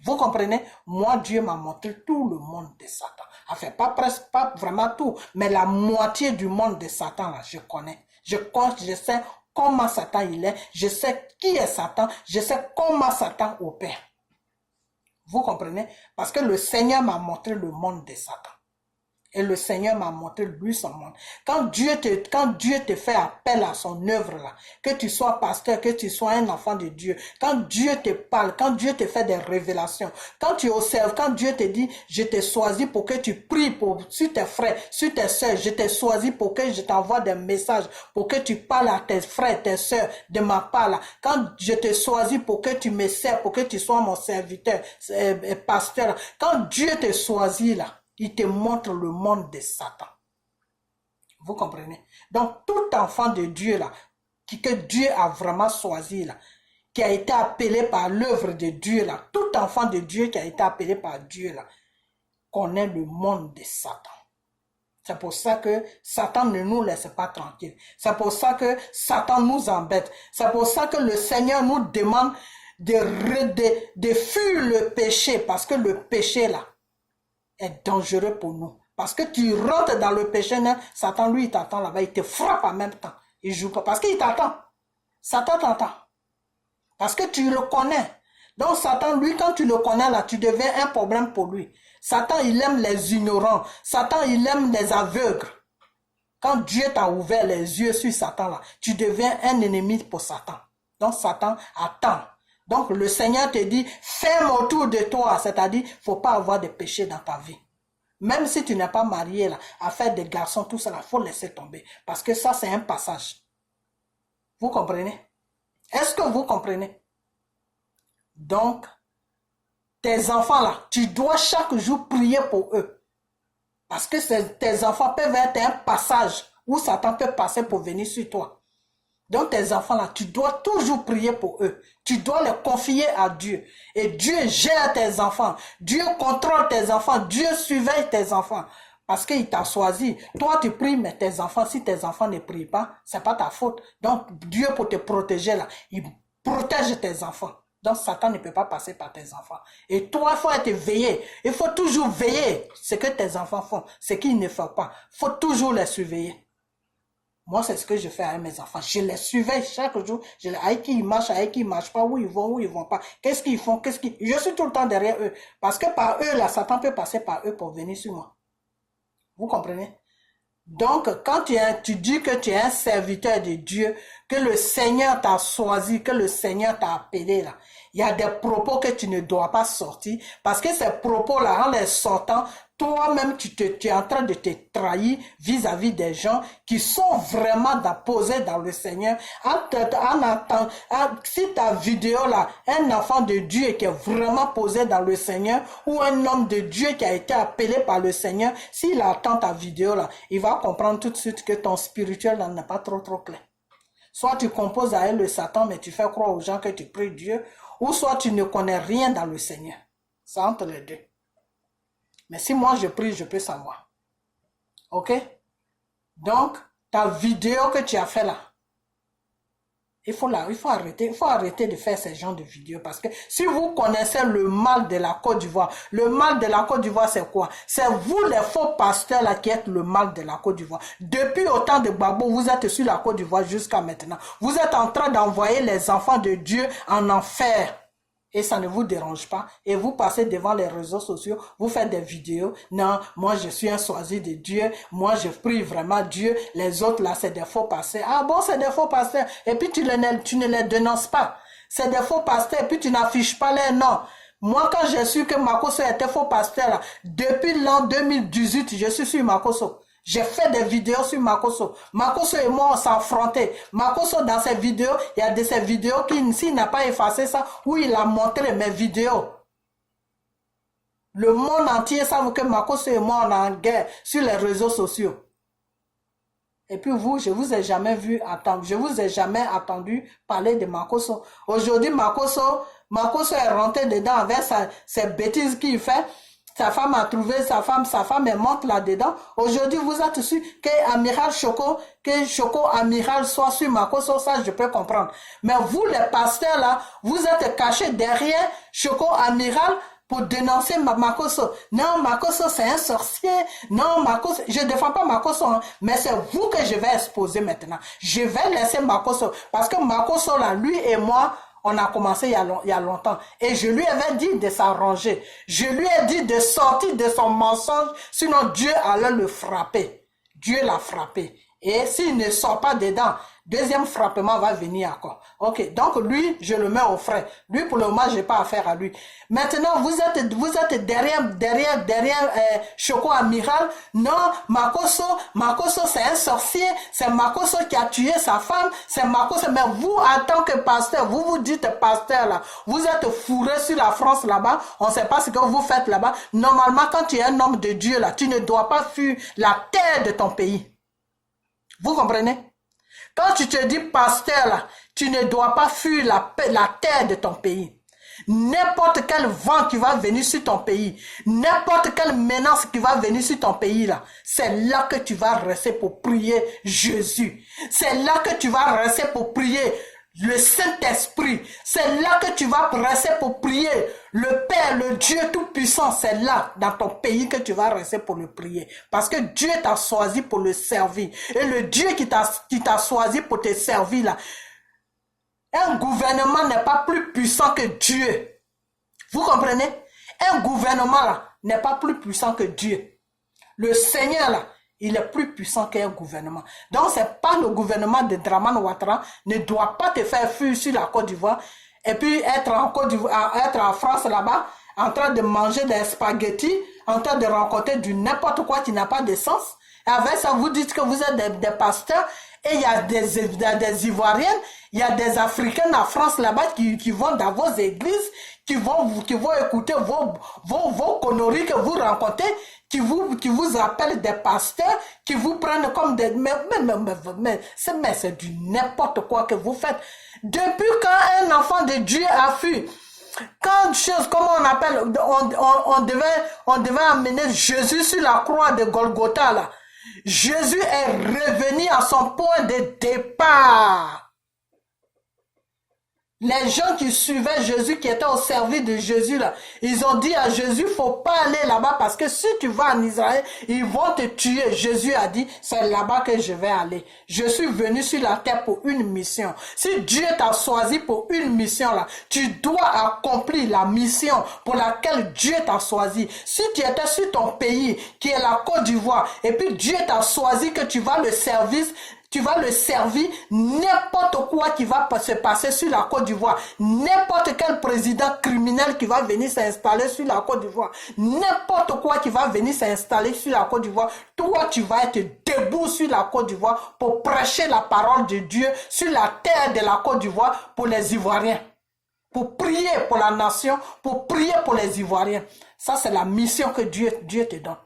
S1: Vous comprenez? Moi, Dieu m'a montré tout le monde de Satan. Enfin, pas vraiment tout, mais la moitié du monde de Satan, là, je connais. Je sais comment Satan il est, je sais qui est Satan, je sais comment Satan opère. Vous comprenez? Parce que le Seigneur m'a montré le monde de Satan. Et le Seigneur m'a montré lui son monde. Quand Dieu te fait appel à son œuvre là, que tu sois pasteur, que tu sois un enfant de Dieu, quand Dieu te parle, quand Dieu te fait des révélations, quand tu observes, quand Dieu te dit, je t'ai choisi pour que tu pries sur tes frères, sur tes soeurs, je t'ai choisi pour que je t'envoie des messages, pour que tu parles à tes frères, tes soeurs de ma part là. Quand je t'ai choisi pour que tu me sers, pour que tu sois mon serviteur, pasteur là. Quand Dieu te choisit là, il te montre le monde de Satan. Vous comprenez? Donc, tout enfant de Dieu, là, que Dieu a vraiment choisi, là, qui a été appelé par l'œuvre de Dieu, là, tout enfant de Dieu qui a été appelé par Dieu, là, connaît le monde de Satan. C'est pour ça que Satan ne nous laisse pas tranquilles. C'est pour ça que Satan nous embête. C'est pour ça que le Seigneur nous demande de fuir le péché, parce que le péché, là, est dangereux pour nous. Parce que tu rentres dans le péché, Satan, lui, il t'attend là-bas, il te frappe en même temps. Il joue pas. Parce qu'il t'attend. Satan t'attend. Parce que tu le connais. Donc Satan, lui, quand tu le connais là, tu deviens un problème pour lui. Satan, il aime les ignorants. Satan, il aime les aveugles. Quand Dieu t'a ouvert les yeux sur Satan là, tu deviens un ennemi pour Satan. Donc Satan attend. Donc le Seigneur te dit, ferme autour de toi, c'est-à-dire, il ne faut pas avoir de péché dans ta vie. Même si tu n'es pas marié, là, à faire des garçons, tout ça, il faut laisser tomber. Parce que ça, c'est un passage. Vous comprenez? Est-ce que vous comprenez? Donc, tes enfants là, tu dois chaque jour prier pour eux. Parce que tes enfants peuvent être un passage où Satan peut passer pour venir sur toi. Donc tes enfants là, tu dois toujours prier pour eux. Tu dois les confier à Dieu. Et Dieu gère tes enfants. Dieu contrôle tes enfants. Dieu surveille tes enfants. Parce qu'il t'a choisi. Toi tu pries, mais tes enfants, si tes enfants ne prient pas, c'est pas ta faute. Donc Dieu pour te protéger là, il protège tes enfants. Donc Satan ne peut pas passer par tes enfants. Et toi, il faut être veillé. Il faut toujours veiller ce que tes enfants font, ce qu'ils ne font pas. Il faut toujours les surveiller. Moi, c'est ce que je fais avec mes enfants. Je les surveille chaque jour. Avec qui ils marchent, avec qui ils ne marchent pas, où ils vont pas. Qu'est-ce qu'ils font, Je suis tout le temps derrière eux. Parce que par eux, là, Satan peut passer par eux pour venir sur moi. Vous comprenez? Donc, quand tu dis que tu es un serviteur de Dieu, que le Seigneur t'a choisi, que le Seigneur t'a appelé là, il y a des propos que tu ne dois pas sortir, parce que ces propos-là, en les sortant, toi-même, tu es en train de te trahir vis-à-vis des gens qui sont vraiment posés dans le Seigneur. Si ta vidéo là, un enfant de Dieu qui est vraiment posé dans le Seigneur, ou un homme de Dieu qui a été appelé par le Seigneur, s'il attend ta vidéo là, il va comprendre tout de suite que ton spirituel n'est pas trop clair. Soit tu composes avec le Satan, mais tu fais croire aux gens que tu pries Dieu, ou soit tu ne connais rien dans le Seigneur. C'est entre les deux. Mais si moi je prie, je peux savoir. Ok? Donc, ta vidéo que tu as fait là, il faut arrêter de faire ces genres de vidéos. Parce que si vous connaissez le mal de la Côte d'Ivoire, le mal de la Côte d'Ivoire c'est quoi? C'est vous les faux pasteurs là qui êtes le mal de la Côte d'Ivoire. Depuis autant de Gbagbo, vous êtes sur la Côte d'Ivoire jusqu'à maintenant. Vous êtes en train d'envoyer les enfants de Dieu en enfer. Et ça ne vous dérange pas. Et vous passez devant les réseaux sociaux, vous faites des vidéos. Non, moi je suis un choisi de Dieu. Moi je prie vraiment Dieu. Les autres là, c'est des faux pasteurs. Ah bon, c'est des faux pasteurs. Et puis tu ne les dénonces pas. C'est des faux pasteurs. Et puis tu n'affiches pas les noms. Moi, quand j'ai su que Makosso était faux pasteur, là, depuis l'an 2018, je suis sur Makosso. J'ai fait des vidéos sur Makosso. Makosso et moi, on s'est affrontés. Makosso, dans ses vidéos, il y a de ces vidéos qui, s'il n'a pas effacé ça, où il a montré mes vidéos. Le monde entier savent que Makosso et moi, on est en guerre sur les réseaux sociaux. Et puis vous, je vous ai jamais vu attendre. Je vous ai jamais entendu parler de Makosso. Aujourd'hui, Makosso est rentré dedans avec ses bêtises qu'il fait. Sa femme a trouvé sa femme est morte là-dedans. Aujourd'hui, vous êtes sûr que Amiral Choco, Amiral soit sur Makosso, ça je peux comprendre. Mais vous, les pasteurs là, vous êtes cachés derrière Choco Amiral pour dénoncer Makosso. Non, Makosso c'est un sorcier. Non, Makosso, je ne défends pas Makosso, hein, mais c'est vous que je vais exposer maintenant. Je vais laisser Makosso, parce que Makosso là, lui et moi, on a commencé il y a longtemps. Et je lui avais dit de s'arranger. Je lui ai dit de sortir de son mensonge, sinon Dieu allait le frapper. Dieu l'a frappé. Et s'il ne sort pas dedans, deuxième frappement va venir encore. Ok, donc lui, je le mets au frais. Lui, pour le moment, je n'ai pas affaire à lui. Maintenant, vous êtes derrière Choco Amiral. Non, Makosso, c'est un sorcier. C'est Makosso qui a tué sa femme. C'est Makosso. Mais vous, en tant que pasteur, vous vous dites pasteur là. Vous êtes fourré sur la France là-bas. On ne sait pas ce que vous faites là-bas. Normalement, quand tu es un homme de Dieu là, tu ne dois pas fuir la terre de ton pays. Vous comprenez? Quand tu te dis pasteur là, tu ne dois pas fuir la terre de ton pays. N'importe quel vent qui va venir sur ton pays, n'importe quelle menace qui va venir sur ton pays là, c'est là que tu vas rester pour prier Jésus. C'est là que tu vas rester pour prier le Saint-Esprit. C'est là que tu vas rester pour prier le Père, le Dieu Tout-Puissant. C'est là, dans ton pays, que tu vas rester pour le prier. Parce que Dieu t'a choisi pour le servir. Et le Dieu qui t'a choisi pour te servir là, un gouvernement n'est pas plus puissant que Dieu. Vous comprenez? Un gouvernement là n'est pas plus puissant que Dieu. Le Seigneur là, il est plus puissant qu'un gouvernement. Donc, c'est pas le gouvernement de Dramane Ouattara ne doit pas te faire fuir sur la Côte d'Ivoire. et puis être en Côte d'Ivoire, être en France là-bas, en train de manger des spaghettis, en train de rencontrer du n'importe quoi qui n'a pas de sens. Et avec ça, vous dites que vous êtes des pasteurs, et il y a des Ivoiriennes, il y a des Africaines en France là-bas qui vont dans vos églises, qui vont écouter vos conneries que vous rencontrez, qui vous appellent des pasteurs, qui vous prennent comme des... Mais c'est du n'importe quoi que vous faites. Depuis quand un enfant de Dieu a fui, quand comment on appelle, on devait amener Jésus sur la croix de Golgotha là. Jésus est revenu à son point de départ. Les gens qui suivaient Jésus, qui étaient au service de Jésus, là, ils ont dit à Jésus, il ne faut pas aller là-bas parce que si tu vas en Israël, ils vont te tuer. Jésus a dit, c'est là-bas que je vais aller. Je suis venu sur la terre pour une mission. Si Dieu t'a choisi pour une mission, là, tu dois accomplir la mission pour laquelle Dieu t'a choisi. Si tu étais sur ton pays, qui est la Côte d'Ivoire, et puis Dieu t'a choisi que tu vas le servir, n'importe quoi qui va se passer sur la Côte d'Ivoire, n'importe quel président criminel qui va venir s'installer sur la Côte d'Ivoire, n'importe quoi qui va venir s'installer sur la Côte d'Ivoire, toi tu vas être debout sur la Côte d'Ivoire pour prêcher la parole de Dieu sur la terre de la Côte d'Ivoire pour les Ivoiriens, pour prier pour la nation, pour prier pour les Ivoiriens. Ça c'est la mission que Dieu te donne.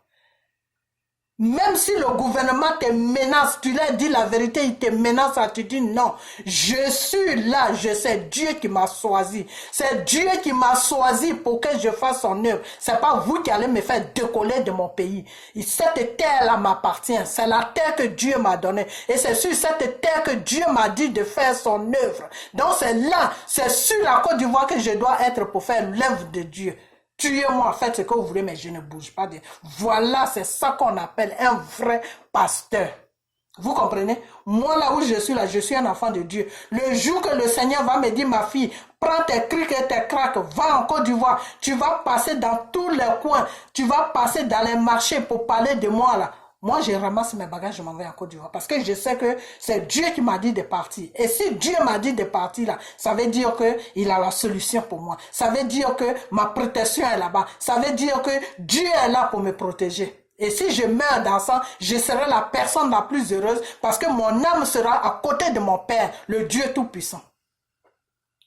S1: Même si le gouvernement te menace, tu leur dis la vérité, il te menace, tu dis non. Je suis là, c'est Dieu qui m'a choisi. C'est Dieu qui m'a choisi pour que je fasse son œuvre. C'est pas vous qui allez me faire décoller de mon pays. Cette terre-là m'appartient. C'est la terre que Dieu m'a donnée. Et c'est sur cette terre que Dieu m'a dit de faire son œuvre. Donc c'est là, c'est sur la Côte d'Ivoire que je dois être pour faire l'œuvre de Dieu. Tuez-moi, faites ce que vous voulez, mais je ne bouge pas. Voilà, c'est ça qu'on appelle un vrai pasteur. Vous comprenez? Moi, là où je suis un enfant de Dieu. Le jour que le Seigneur va me dire, ma fille, prends tes crics et tes craques, va en Côte d'Ivoire. Tu vas passer dans tous les coins. Tu vas passer dans les marchés pour parler de moi, là. Moi, je ramasse mes bagages, je m'en vais en Côte d'Ivoire. Parce que je sais que c'est Dieu qui m'a dit de partir. Et si Dieu m'a dit de partir là, ça veut dire qu'il a la solution pour moi. Ça veut dire que ma protection est là-bas. Ça veut dire que Dieu est là pour me protéger. Et si je meurs dans ça, je serai la personne la plus heureuse parce que mon âme sera à côté de mon Père, le Dieu Tout-Puissant.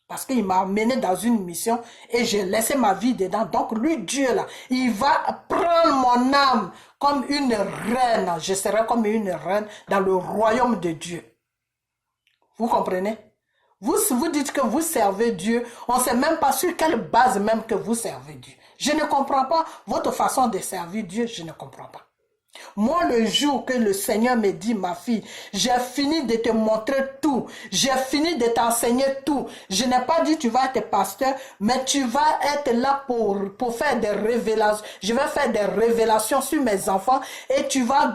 S1: Parce qu'il m'a mené dans une mission et j'ai laissé ma vie dedans. Donc lui, Dieu là, il va prendre mon âme comme une reine. Je serai comme une reine dans le royaume de Dieu. Vous comprenez? Vous dites que vous servez Dieu, on ne sait même pas sur quelle base même que vous servez Dieu. Je ne comprends pas votre façon de servir Dieu, je ne comprends pas. Moi, le jour que le Seigneur me dit, ma fille, j'ai fini de te montrer tout. J'ai fini de t'enseigner tout. Je n'ai pas dit tu vas être pasteur, mais tu vas être là pour faire des révélations. Je vais faire des révélations sur mes enfants et tu vas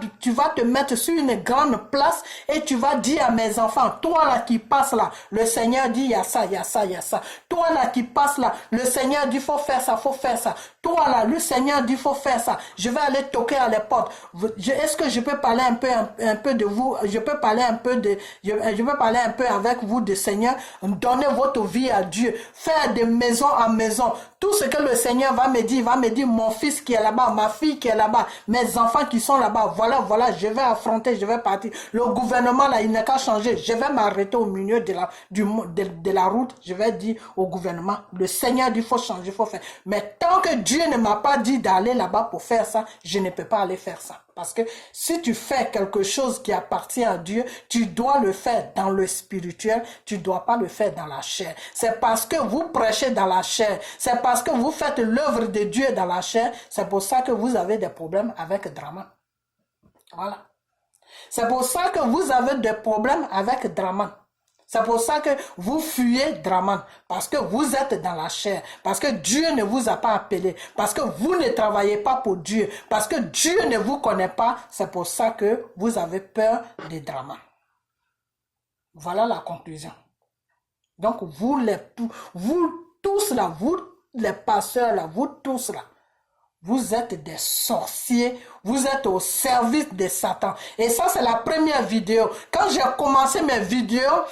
S1: te mettre sur une grande place et tu vas dire à mes enfants, toi là qui passes là, le Seigneur dit, il y a ça, il y a ça, il y a ça. Toi là qui passes là, le Seigneur dit, faut faire ça, faut faire ça. Toi là, le Seigneur dit, faut faire ça. Je vais aller toquer à les portes. Est-ce que je peux parler un peu de vous? Je peux parler un peu avec vous de Seigneur. Donnez votre vie à Dieu. Faire de maison en maison. Tout ce que le Seigneur va me dire, mon fils qui est là-bas, ma fille qui est là-bas, mes enfants qui sont là-bas. Voilà, je vais affronter, je vais partir. Le gouvernement là, il n'a qu'à changer. Je vais m'arrêter au milieu de la route. Je vais dire au gouvernement, le Seigneur dit, il faut changer, il faut faire. Mais tant que Dieu ne m'a pas dit d'aller là-bas pour faire ça, je ne peux pas aller faire ça. Parce que si tu fais quelque chose qui appartient à Dieu, tu dois le faire dans le spirituel, tu ne dois pas le faire dans la chair. C'est parce que vous prêchez dans la chair, c'est parce que vous faites l'œuvre de Dieu dans la chair, c'est pour ça que vous avez des problèmes avec Draman. Voilà. C'est pour ça que vous avez des problèmes avec Draman. C'est pour ça que vous fuyez Draman, parce que vous êtes dans la chair, parce que Dieu ne vous a pas appelé, parce que vous ne travaillez pas pour Dieu, parce que Dieu ne vous connaît pas, c'est pour ça que vous avez peur de Draman. Voilà la conclusion. Donc vous tous là, vous les pasteurs là, vous tous là, Vous êtes des sorciers, vous êtes au service de Satan. Et ça, c'est la première vidéo. Quand j'ai commencé mes vidéos,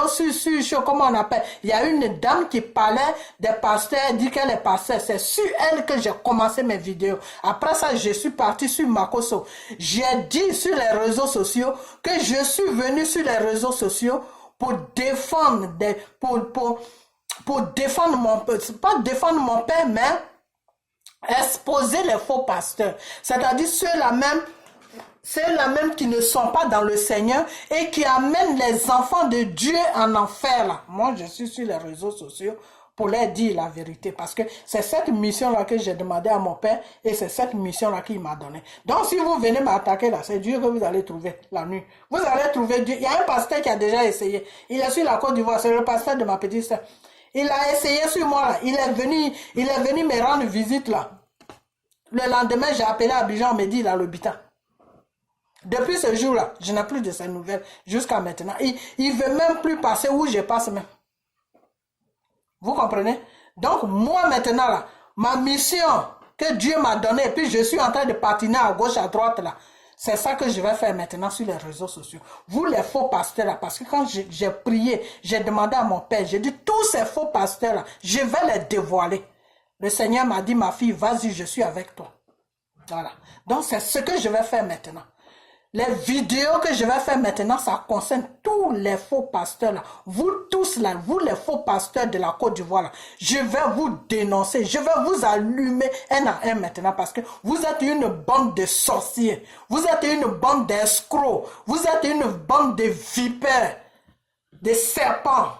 S1: sur comment on appelle, il y a une dame qui parlait des pasteurs, elle dit qu'elle est pasteur. C'est sur elle que j'ai commencé mes vidéos. Après ça, je suis parti sur Makosso. J'ai dit sur les réseaux sociaux que je suis venu sur les réseaux sociaux pour défendre pour défendre mon père, pas défendre mon père, mais exposer les faux pasteurs, c'est-à-dire ceux-là même qui ne sont pas dans le Seigneur et qui amènent les enfants de Dieu en enfer. Là. Moi, je suis sur les réseaux sociaux pour leur dire la vérité parce que c'est cette mission-là que j'ai demandé à mon père et c'est cette mission-là qu'il m'a donnée. Donc, si vous venez m'attaquer là, c'est Dieu que vous allez trouver la nuit. Vous allez trouver Dieu. Il y a un pasteur qui a déjà essayé. Il est sur la Côte d'Ivoire, c'est le pasteur de ma petite sœur. Il a essayé sur moi là. Il est venu me rendre visite là. Le lendemain, j'ai appelé Abidjan, on me dit il a l'hôpital. Depuis ce jour-là, je n'ai plus de ces nouvelles jusqu'à maintenant. Il ne veut même plus passer où je passe même. Vous comprenez? Donc moi maintenant là, ma mission que Dieu m'a donnée, et puis je suis en train de patiner à gauche, à droite là. C'est ça que je vais faire maintenant sur les réseaux sociaux. Vous les faux pasteurs là, parce que quand j'ai prié, j'ai demandé à mon père, j'ai dit tous ces faux pasteurs là, je vais les dévoiler. Le Seigneur m'a dit, ma fille, vas-y, je suis avec toi. Voilà. Donc c'est ce que je vais faire maintenant. Les vidéos que je vais faire maintenant, ça concerne tous les faux pasteurs là. Vous tous là, vous les faux pasteurs de la Côte d'Ivoire là. Je vais vous dénoncer, je vais vous allumer un à un maintenant parce que vous êtes une bande de sorciers. Vous êtes une bande d'escrocs. Vous êtes une bande de vipères, de serpents.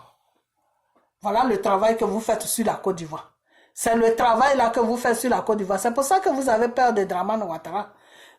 S1: Voilà le travail que vous faites sur la Côte d'Ivoire. C'est le travail là que vous faites sur la Côte d'Ivoire. C'est pour ça que vous avez peur de Dramane Ouattara.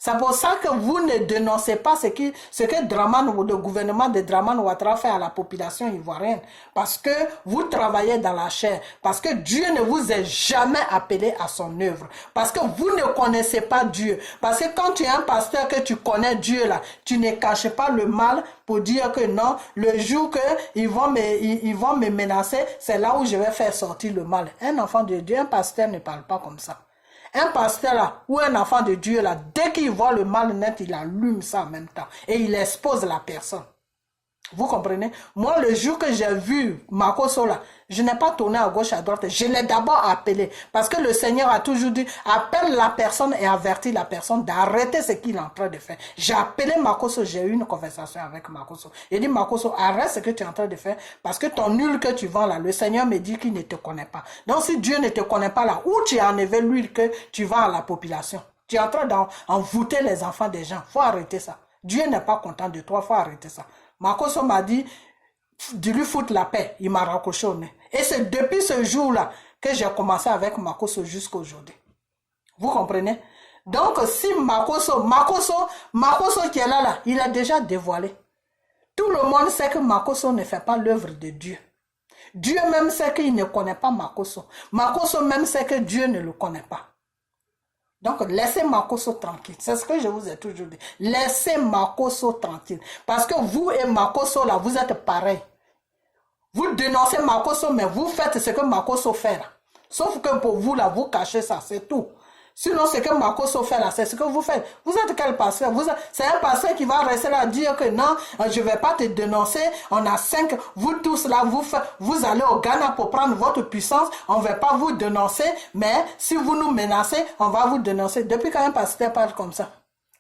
S1: C'est pour ça que vous ne dénoncez pas ce que le gouvernement de Dramane Ouattara fait à la population ivoirienne. Parce que vous travaillez dans la chair. Parce que Dieu ne vous a jamais appelé à son œuvre. Parce que vous ne connaissez pas Dieu. Parce que quand tu es un pasteur que tu connais Dieu là, tu ne caches pas le mal pour dire que non, le jour qu'ils vont me menacer, c'est là où je vais faire sortir le mal. Un enfant de Dieu, un pasteur ne parle pas comme ça. Un pasteur là, ou un enfant de Dieu là, dès qu'il voit le mal net, il allume ça en même temps. Et il expose la personne. Vous comprenez? Moi, le jour que j'ai vu Makosso là, je n'ai pas tourné à gauche, à droite. Je l'ai d'abord appelé. Parce que le Seigneur a toujours dit, appelle la personne et avertis la personne d'arrêter ce qu'il est en train de faire. J'ai appelé Makosso, j'ai eu une conversation avec Makosso. Il dit, Makosso, arrête ce que tu es en train de faire. Parce que ton nul que tu vends là, le Seigneur me dit qu'il ne te connaît pas. Donc si Dieu ne te connaît pas là, où tu as enlevé l'huile que tu vends à la population? Tu es en train d'envoûter les enfants des gens. Il faut arrêter ça. Dieu n'est pas content de toi, il faut arrêter ça. Makosso m'a dit de lui foutre la paix. Il m'a raccroché au nez. Et c'est depuis ce jour-là que j'ai commencé avec Makosso jusqu'à aujourd'hui. Vous comprenez? Donc si Makosso qui est là, il a déjà dévoilé. Tout le monde sait que Makosso ne fait pas l'œuvre de Dieu. Dieu même sait qu'il ne connaît pas Makosso. Makosso même sait que Dieu ne le connaît pas. Donc, laissez Makosso tranquille. C'est ce que je vous ai toujours dit. Laissez Makosso tranquille. Parce que vous et Makosso, là, vous êtes pareils. Vous dénoncez Makosso, mais vous faites ce que Makosso fait là. Sauf que pour vous, là, vous cachez ça, c'est tout. Sinon, ce que Makosso fait là, c'est ce que vous faites. Vous êtes quel pasteur? C'est un pasteur qui va rester là à dire que non, je ne vais pas te dénoncer. On a 5, vous tous là, vous allez au Ghana pour prendre votre puissance. On ne va pas vous dénoncer, mais si vous nous menacez, on va vous dénoncer. Depuis quand un pasteur parle comme ça?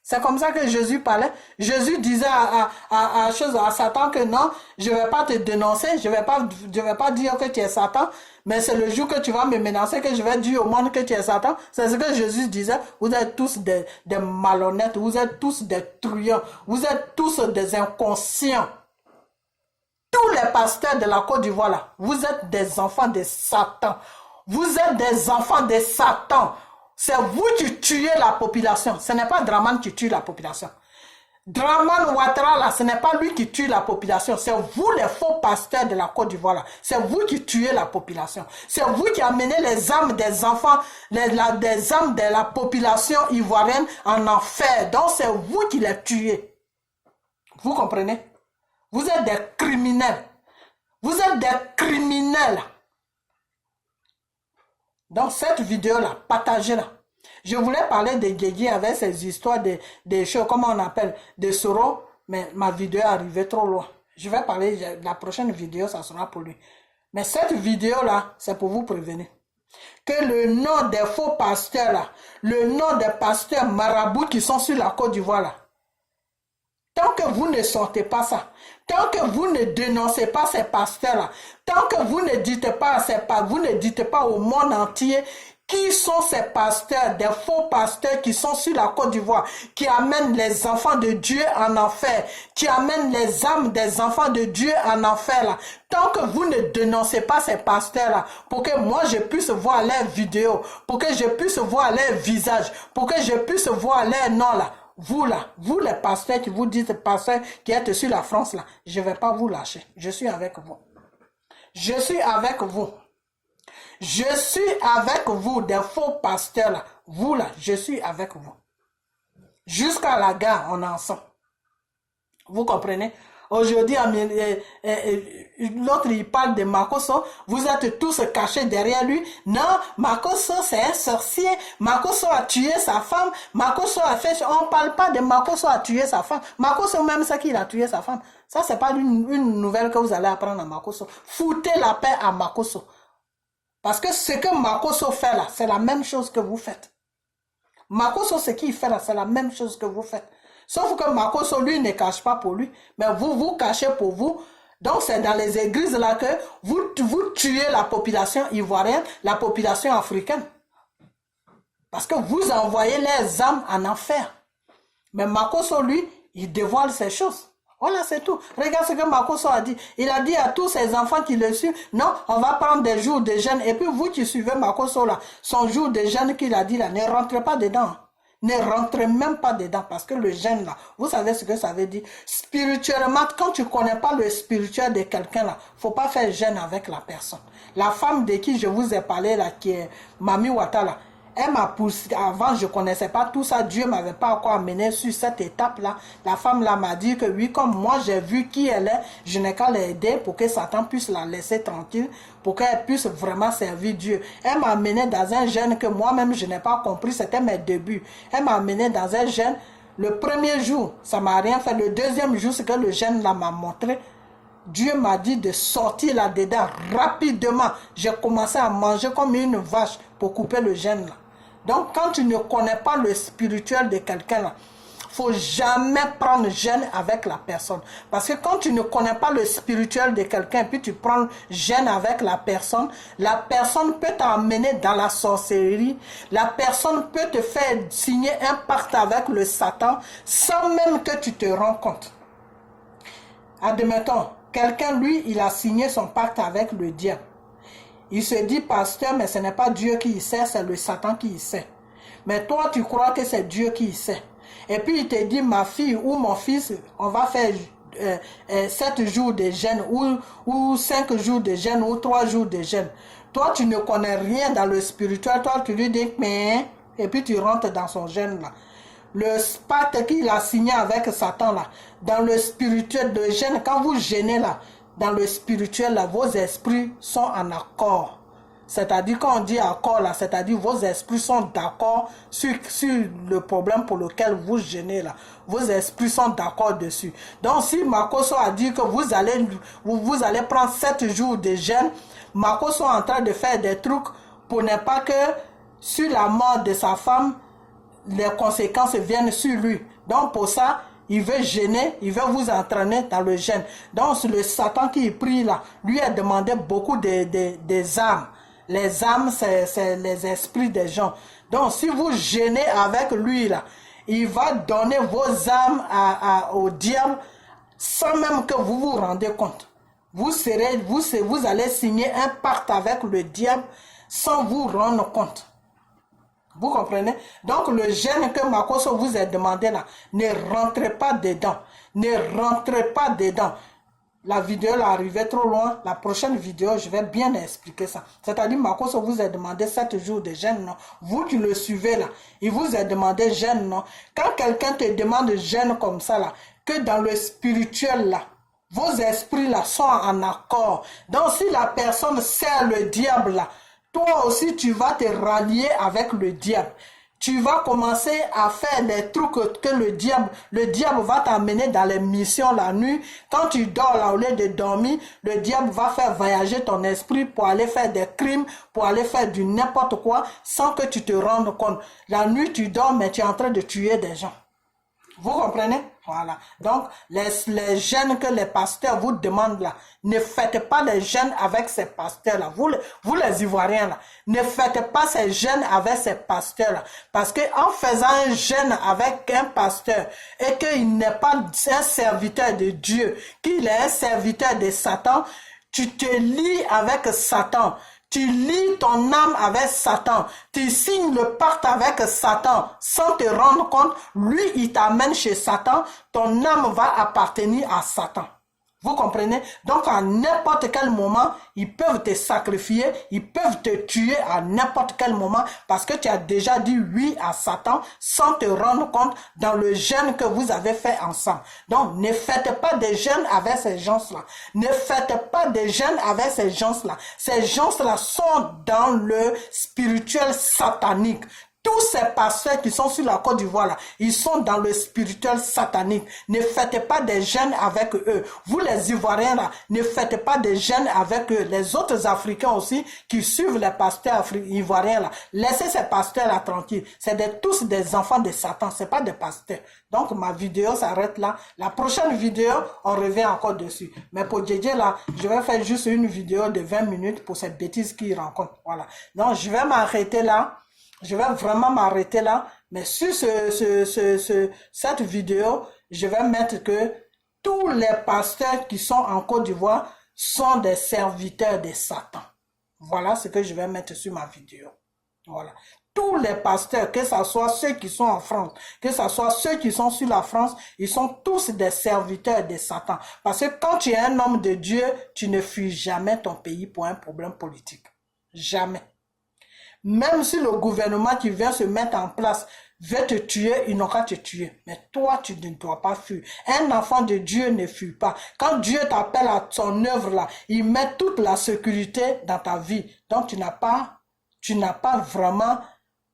S1: C'est comme ça que Jésus parlait. Jésus disait à Satan que non, je ne vais pas te dénoncer, je vais pas dire que tu es Satan, mais c'est le jour que tu vas me menacer que je vais dire au monde que tu es Satan. C'est ce que Jésus disait. Vous êtes tous des malhonnêtes, vous êtes tous des truands, vous êtes tous des inconscients. Tous les pasteurs de la Côte d'Ivoire là, vous êtes des enfants de Satan. Vous êtes des enfants de Satan. C'est vous qui tuez la population. Ce n'est pas Dramane qui tue la population. Dramane Ouattara, là, ce n'est pas lui qui tue la population. C'est vous, les faux pasteurs de la Côte d'Ivoire, là. C'est vous qui tuez la population. C'est vous qui amenez les âmes des enfants, des âmes de la population ivoirienne en enfer. Donc, c'est vous qui les tuez. Vous comprenez? Vous êtes des criminels. Vous êtes des criminels. Donc, cette vidéo-là, partagez-la. Je voulais parler de Guégui avec ses histoires des choses, comment on appelle, des soraux, mais ma vidéo est arrivée trop loin. Je vais parler, la prochaine vidéo, ça sera pour lui. Mais cette vidéo-là, c'est pour vous prévenir. Que le nom des faux pasteurs là, le nom des pasteurs marabouts qui sont sur la Côte d'Ivoire là, tant que vous ne sortez pas ça, tant que vous ne dénoncez pas ces pasteurs là, tant que vous ne dites pas au monde entier qui sont ces pasteurs, des faux pasteurs qui sont sur la Côte d'Ivoire, qui amènent les enfants de Dieu en enfer, qui amènent les âmes des enfants de Dieu en enfer là. Tant que vous ne dénoncez pas ces pasteurs là, pour que moi je puisse voir leurs vidéos, pour que je puisse voir leurs visages, pour que je puisse voir leurs noms là, vous les pasteurs qui vous dites pasteurs qui êtes sur la France là, je ne vais pas vous lâcher. Je suis avec vous. Je suis avec vous. Je suis avec vous, des faux pasteurs là. Vous là, je suis avec vous. Jusqu'à la gare, on est ensemble. Vous comprenez? Aujourd'hui, l'autre il parle de Makosso. Vous êtes tous cachés derrière lui. Non, Makosso c'est un sorcier. Makosso a tué sa femme. Makosso a fait... On ne parle pas de Makosso a tué sa femme. Makosso même c'est qu'il a tué sa femme. Ça c'est pas une nouvelle que vous allez apprendre à Makosso. Foutez la paix à Makosso. Parce que ce que Makosso fait là, c'est la même chose que vous faites. Makosso, ce qu'il fait là, c'est la même chose que vous faites. Sauf que Makosso, lui, ne cache pas pour lui, mais vous cachez pour vous. Donc, c'est dans les églises là que vous tuez la population ivoirienne, la population africaine. Parce que vous envoyez les âmes en enfer. Mais Makosso, lui, il dévoile ces choses. Voilà, c'est tout. Regarde ce que Makosso a dit. Il a dit à tous ses enfants qui le suivent, non, on va prendre des jours de jeûne. Et puis vous qui suivez Makosso là, son jour de jeûne qu'il a dit là, ne rentrez pas dedans. Ne rentrez même pas dedans parce que le jeûne là, vous savez ce que ça veut dire. Spirituellement, quand tu ne connais pas le spirituel de quelqu'un là, il ne faut pas faire jeûne avec la personne. La femme de qui je vous ai parlé là, qui est Mami Wata là, elle m'a poussé, avant je ne connaissais pas tout ça, Dieu ne m'avait pas encore amené sur cette étape-là. La femme là m'a dit que oui, comme moi j'ai vu qui elle est, je n'ai qu'à l'aider pour que Satan puisse la laisser tranquille, pour qu'elle puisse vraiment servir Dieu. Elle m'a amené dans un jeûne que moi-même je n'ai pas compris, c'était mes débuts. Elle m'a amené dans un jeûne, le premier jour, ça ne m'a rien fait. Le deuxième jour, c'est que le jeûne là m'a montré. Dieu m'a dit de sortir là-dedans rapidement. J'ai commencé à manger comme une vache pour couper le jeûne là. Donc, quand tu ne connais pas le spirituel de quelqu'un là, il ne faut jamais prendre jeûne avec la personne. Parce que quand tu ne connais pas le spirituel de quelqu'un, puis tu prends jeûne avec la personne peut t'emmener dans la sorcellerie. La personne peut te faire signer un pacte avec le Satan sans même que tu te rends compte. Admettons, quelqu'un, lui, il a signé son pacte avec le diable. Il se dit pasteur, mais ce n'est pas Dieu qui y sait, c'est le Satan qui y sait. Mais toi, tu crois que c'est Dieu qui y sait. Et puis il te dit, ma fille ou mon fils, on va faire 7 jours de jeûne, ou 5 jours de jeûne, ou 3 jours de jeûne. Toi, tu ne connais rien dans le spirituel. Toi, tu lui dis, mais... Et puis tu rentres dans son jeûne là. Le pacte qu'il a signé avec Satan là, dans le spirituel de jeûne, quand vous jeûnez là, dans le spirituel, là, vos esprits sont en accord. C'est-à-dire, quand on dit accord, là, c'est-à-dire vos esprits sont d'accord sur le problème pour lequel vous jeûnez, là. Vos esprits sont d'accord dessus. Donc, si Makosso a dit que vous allez prendre 7 jours de jeûne, Makosso est en train de faire des trucs pour ne pas que, sur la mort de sa femme, les conséquences viennent sur lui. Donc, pour ça, il veut jeûner, il veut vous entraîner dans le jeûne. Donc, le Satan qui prie là, lui a demandé beaucoup des âmes. Les âmes, c'est les esprits des gens. Donc, si vous jeûnez avec lui là, il va donner vos âmes au diable sans même que vous vous rendez compte. Vous allez signer un pacte avec le diable sans vous rendre compte. Vous comprenez? Donc, le jeûne que Makosso vous a demandé là, ne rentrez pas dedans. Ne rentrez pas dedans. La vidéo est arrivée trop loin. La prochaine vidéo, je vais bien expliquer ça. C'est-à-dire, Makosso vous a demandé 7 jours de jeûne, non? Vous qui le suivez là, il vous a demandé jeûne, non? Quand quelqu'un te demande jeûne comme ça là, que dans le spirituel là, vos esprits là sont en accord. Donc, si la personne sert le diable là, toi aussi tu vas te rallier avec le diable. Tu vas commencer à faire des trucs que le diable va t'amener dans les missions la nuit. Quand tu dors là, au lieu de dormir, le diable va faire voyager ton esprit pour aller faire des crimes, pour aller faire du n'importe quoi, sans que tu te rendes compte. La nuit, tu dors, mais tu es en train de tuer des gens. Vous comprenez? Voilà. Donc, les jeûnes que les pasteurs vous demandent là, ne faites pas les jeûnes avec ces pasteurs-là. Vous les Ivoiriens là, ne faites pas ces jeûnes avec ces pasteurs-là. Parce que en faisant un jeûne avec un pasteur et qu'il n'est pas un serviteur de Dieu, qu'il est un serviteur de Satan, tu te lis avec Satan. Tu lis ton âme avec Satan. Tu signes le pacte avec Satan sans te rendre compte. Lui, il t'amène chez Satan. Ton âme va appartenir à Satan. Vous comprenez? Donc, à n'importe quel moment, ils peuvent te sacrifier, ils peuvent te tuer à n'importe quel moment parce que tu as déjà dit oui à Satan sans te rendre compte dans le jeûne que vous avez fait ensemble. Donc, ne faites pas de jeûne avec ces gens-là. Ne faites pas de jeûne avec ces gens-là. Ces gens-là sont dans le spirituel satanique. Tous ces pasteurs qui sont sur la Côte d'Ivoire, là, ils sont dans le spirituel satanique. Ne faites pas des jeûnes avec eux. Vous les Ivoiriens, là, ne faites pas des jeûnes avec eux. Les autres Africains aussi qui suivent les pasteurs ivoiriens, là, laissez ces pasteurs-là tranquilles. C'est tous des enfants de Satan, c'est pas des pasteurs. Donc, ma vidéo s'arrête là. La prochaine vidéo, on revient encore dessus. Mais pour JJ, là, je vais faire juste une vidéo de 20 minutes pour cette bêtise qu'il rencontre. Voilà. Donc, je vais m'arrêter là. Je vais vraiment m'arrêter là, mais sur cette vidéo, je vais mettre que tous les pasteurs qui sont en Côte d'Ivoire sont des serviteurs de Satan. Voilà ce que je vais mettre sur ma vidéo. Voilà. Tous les pasteurs, que ce soit ceux qui sont en France, que ce soit ceux qui sont sur la France, ils sont tous des serviteurs de Satan. Parce que quand tu es un homme de Dieu, tu ne fuis jamais ton pays pour un problème politique. Jamais. Même si le gouvernement qui vient se mettre en place veut te tuer, il n'aura te tuer. Mais toi, tu ne dois pas fuir. Un enfant de Dieu ne fuit pas. Quand Dieu t'appelle à son œuvre là, il met toute la sécurité dans ta vie. Donc, tu n'as pas vraiment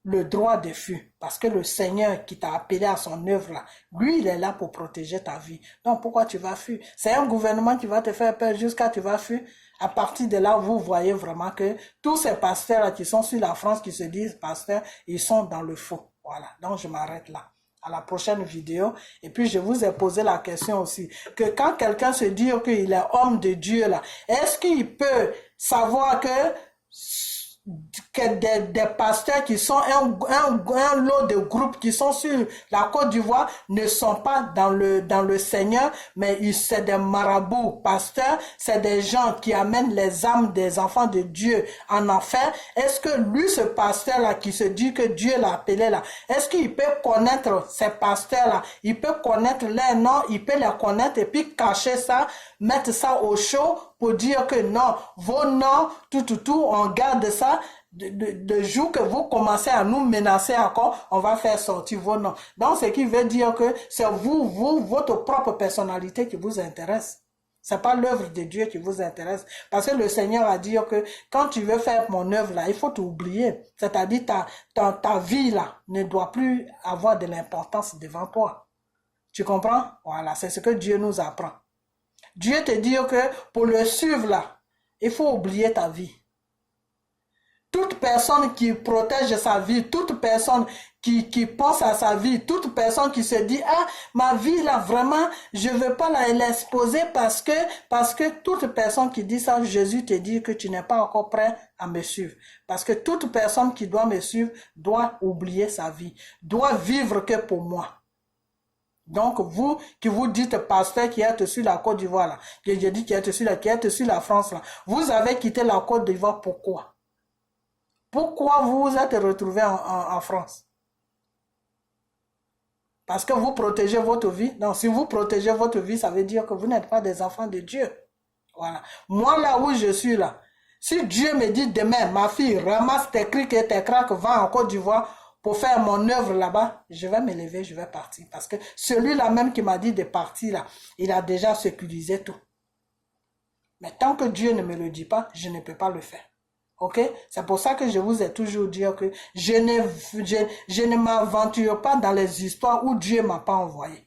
S1: le droit de fuir. Parce que le Seigneur qui t'a appelé à son œuvre là, lui, il est là pour protéger ta vie. Donc, pourquoi tu vas fuir? C'est un gouvernement qui va te faire peur jusqu'à tu vas fuir. À partir de là, vous voyez vraiment que tous ces pasteurs qui sont sur la France, qui se disent pasteurs, ils sont dans le faux. Voilà, donc je m'arrête là. À la prochaine vidéo. Et puis, je vous ai posé la question aussi, que quand quelqu'un se dit qu'il est homme de Dieu, là, est-ce qu'il peut savoir que des pasteurs qui sont un lot de groupes qui sont sur la Côte d'Ivoire ne sont pas dans le Seigneur, mais c'est des marabouts pasteurs, c'est des gens qui amènent les âmes des enfants de Dieu en enfer. Est-ce que lui, ce pasteur-là qui se dit que Dieu l'a appelé là, est-ce qu'il peut connaître ces pasteurs-là? Il peut connaître leurs noms, il peut les connaître et puis cacher ça, mettre ça au chaud pour dire que non, vos noms, tout, on garde ça. De jour que vous commencez à nous menacer encore, on va faire sortir vos noms. Donc, ce qui veut dire que c'est votre propre personnalité qui vous intéresse. C'est pas l'œuvre de Dieu qui vous intéresse. Parce que le Seigneur a dit que quand tu veux faire mon œuvre là, il faut t'oublier. C'est-à-dire ta vie là ne doit plus avoir de l'importance devant toi. Tu comprends? Voilà, c'est ce que Dieu nous apprend. Dieu te dit que pour le suivre là, il faut oublier ta vie. Toute personne qui protège sa vie, toute personne qui pense à sa vie, toute personne qui se dit « Ah, ma vie là, vraiment, je ne veux pas l'exposer parce que toute personne qui dit ça, Jésus te dit que tu n'es pas encore prêt à me suivre. Parce que toute personne qui doit me suivre doit oublier sa vie, doit vivre que pour moi. » Donc, vous qui vous dites pasteur qui êtes sur la Côte d'Ivoire, là, que je dis qui êtes sur la France, là, vous avez quitté la Côte d'Ivoire, pourquoi? Pourquoi vous vous êtes retrouvé en France? Parce que vous protégez votre vie. Donc, si vous protégez votre vie, ça veut dire que vous n'êtes pas des enfants de Dieu. Voilà. Moi, là où je suis là, si Dieu me dit demain, ma fille, ramasse tes crics et tes craques, va en Côte d'Ivoire pour faire mon œuvre là-bas, je vais me lever, je vais partir. Parce que celui-là même qui m'a dit de partir là, il a déjà sécurisé tout. Mais tant que Dieu ne me le dit pas, je ne peux pas le faire. Ok? C'est pour ça que je vous ai toujours dit que je ne m'aventure pas dans les histoires où Dieu ne m'a pas envoyé.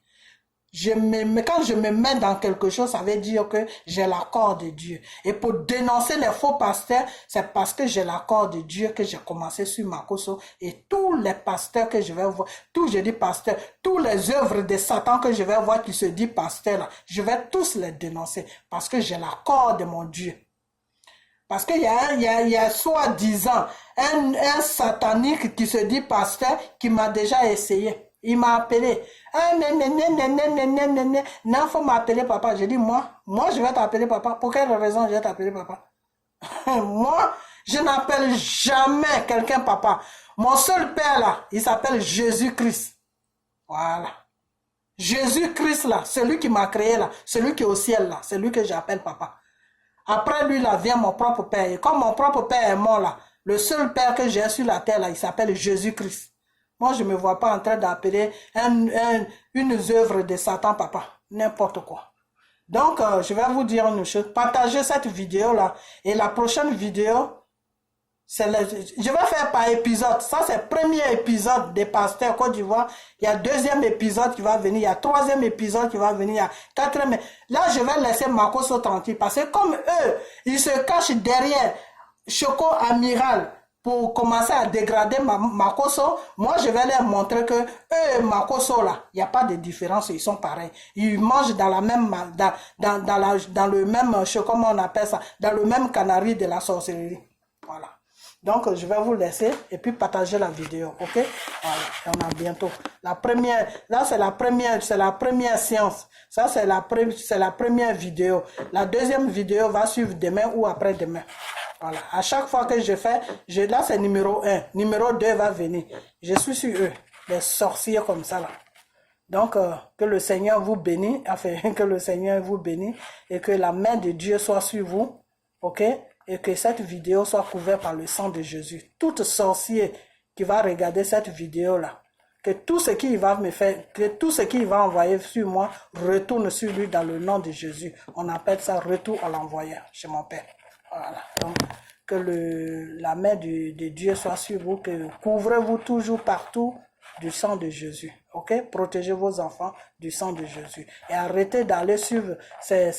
S1: Quand je me mets dans quelque chose, ça veut dire que j'ai l'accord de Dieu. Et pour dénoncer les faux pasteurs, c'est parce que j'ai l'accord de Dieu que j'ai commencé sur Makoso. Et tous les pasteurs que je vais voir, je dis pasteurs, tous les œuvres de Satan que je vais voir qui se dit pasteur, là, je vais tous les dénoncer parce que j'ai l'accord de mon Dieu. Parce qu'il y a soi-disant un satanique qui se dit pasteur qui m'a déjà essayé. Il m'a appelé. Ah, non, faut m'appeler papa. J'ai dit, moi, je vais t'appeler papa. Pour quelle raison je vais t'appeler papa? Moi, je n'appelle jamais quelqu'un papa. Mon seul père là, il s'appelle Jésus-Christ. Voilà. Jésus-Christ là, celui qui m'a créé là, celui qui est au ciel là, c'est lui que j'appelle papa. Après lui là, vient mon propre père. Et comme mon propre père est mort là, le seul père que j'ai sur la terre là, il s'appelle Jésus-Christ. Moi, je ne me vois pas en train d'appeler une œuvre de Satan, papa. N'importe quoi. Donc, je vais vous dire une chose. Partagez cette vidéo-là. Et la prochaine vidéo, je vais faire par épisode. Ça, c'est le premier épisode des pasteurs Côte d'Ivoire. Il y a deuxième épisode qui va venir. Il y a troisième épisode qui va venir. Il y a quatrième. Là, je vais laisser Makoso tranquille. Parce que comme eux, ils se cachent derrière Choco Amiral pour commencer à dégrader Makoso, moi je vais leur montrer que eux, Makoso là, il n'y a pas de différence, ils sont pareils. Ils mangent dans la même, dans le même, comment on appelle ça, dans le même canari de la sorcellerie. Voilà. Donc je vais vous laisser et puis partager la vidéo, ok? Voilà, on a bientôt. La première, là c'est la première séance. Ça c'est la première vidéo. La deuxième vidéo va suivre demain ou après-demain. Voilà, à chaque fois que je fais, là c'est numéro 1, numéro 2 va venir. Je suis sur eux, les sorciers comme ça là. Donc, que le Seigneur vous bénisse, enfin, que le Seigneur vous bénisse et que la main de Dieu soit sur vous, ok? Et que cette vidéo soit couverte par le sang de Jésus. Tout sorcier qui va regarder cette vidéo là, que tout ce qu'il va me faire, que tout ce qu'il va envoyer sur moi retourne sur lui dans le nom de Jésus. On appelle ça retour à l'envoyeur chez mon Père. Voilà, donc que la main de Dieu soit sur vous, que couvrez-vous toujours partout du sang de Jésus, ok? Protégez vos enfants du sang de Jésus et arrêtez d'aller suivre ces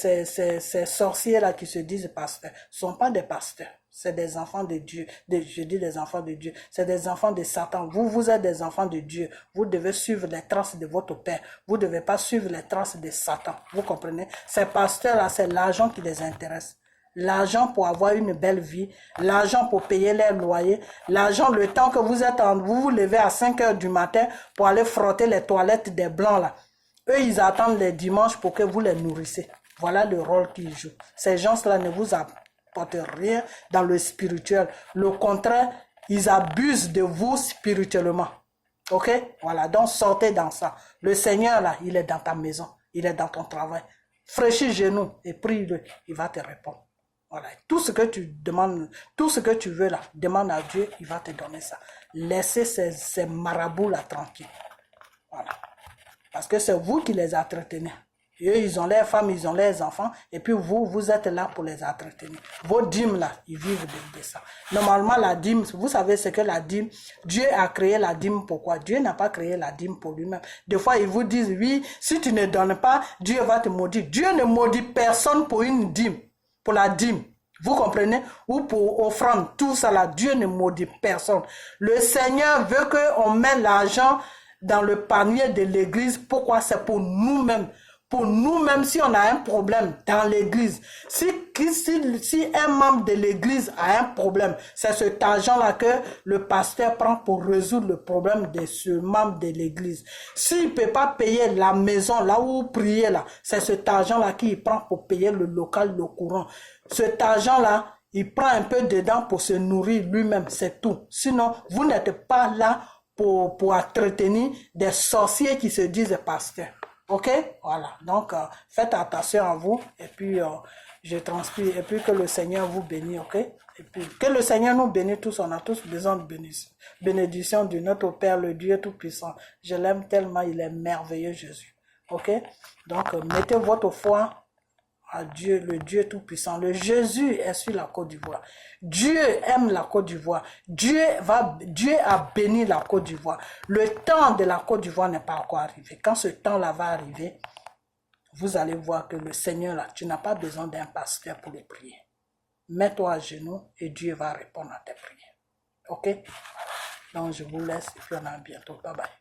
S1: sorciers-là qui se disent pasteurs. Ce ne sont pas des pasteurs, c'est des enfants de Dieu, je dis des enfants de Dieu, c'est des enfants de Satan. Vous êtes des enfants de Dieu, vous devez suivre les traces de votre Père, vous ne devez pas suivre les traces de Satan, vous comprenez? Ces pasteurs-là, c'est l'argent qui les intéresse. L'argent pour avoir une belle vie, l'argent pour payer les loyers, l'argent le temps que vous vous levez à 5 heures du matin pour aller frotter les toilettes des blancs là. Eux, ils attendent les dimanches pour que vous les nourrissez. Voilà le rôle qu'ils jouent. Ces gens-là ne vous apportent rien dans le spirituel. Le contraire, ils abusent de vous spirituellement. Ok? Voilà, donc sortez dans ça. Le Seigneur là, il est dans ta maison, il est dans ton travail. Fraîchis genoux et prie-le, il va te répondre. Voilà, tout ce que tu demandes, tout ce que tu veux là, demande à Dieu, il va te donner ça. Laissez ces marabouts là tranquilles. Voilà. Parce que c'est vous qui les entretenez. Et eux, ils ont leurs femmes, ils ont leurs enfants, et puis vous êtes là pour les entretenir. Vos dîmes là, ils vivent de ça. Normalement, la dîme, vous savez ce que la dîme, Dieu a créé la dîme pourquoi? Dieu n'a pas créé la dîme pour lui-même. Des fois, ils vous disent, oui, si tu ne donnes pas, Dieu va te maudire. Dieu ne maudit personne pour une dîme. Pour la dîme, vous comprenez? Ou pour offrande, tout ça là, Dieu ne maudit personne. Le Seigneur veut qu'on mette l'argent dans le panier de l'église. Pourquoi? C'est pour nous-mêmes. Pour nous-mêmes, si on a un problème dans l'église, si un membre de l'église a un problème, c'est cet argent-là que le pasteur prend pour résoudre le problème de ce membre de l'église. S'il ne peut pas payer la maison, là où vous priez, là, c'est cet argent-là qu'il prend pour payer le local, le courant. Cet argent-là, il prend un peu dedans pour se nourrir lui-même, c'est tout. Sinon, vous n'êtes pas là pour entretenir des sorciers qui se disent pasteurs. Ok, voilà. Donc, faites attention à vous et puis je transpire et puis que le Seigneur vous bénisse, ok? Et puis que le Seigneur nous bénisse tous, on a tous besoin de bénédiction de notre Père, le Dieu Tout-Puissant. Je l'aime tellement, il est merveilleux, Jésus. Ok? Donc, mettez votre foi à Dieu, le Dieu Tout-Puissant. Le Jésus est sur la Côte d'Ivoire. Dieu aime la Côte d'Ivoire. Dieu a béni la Côte d'Ivoire. Le temps de la Côte d'Ivoire n'est pas encore arrivé. Quand ce temps-là va arriver, vous allez voir que le Seigneur, là, tu n'as pas besoin d'un pasteur pour le prier. Mets-toi à genoux et Dieu va répondre à tes prières. Ok? Donc, je vous laisse et puis on a bientôt. Bye bye.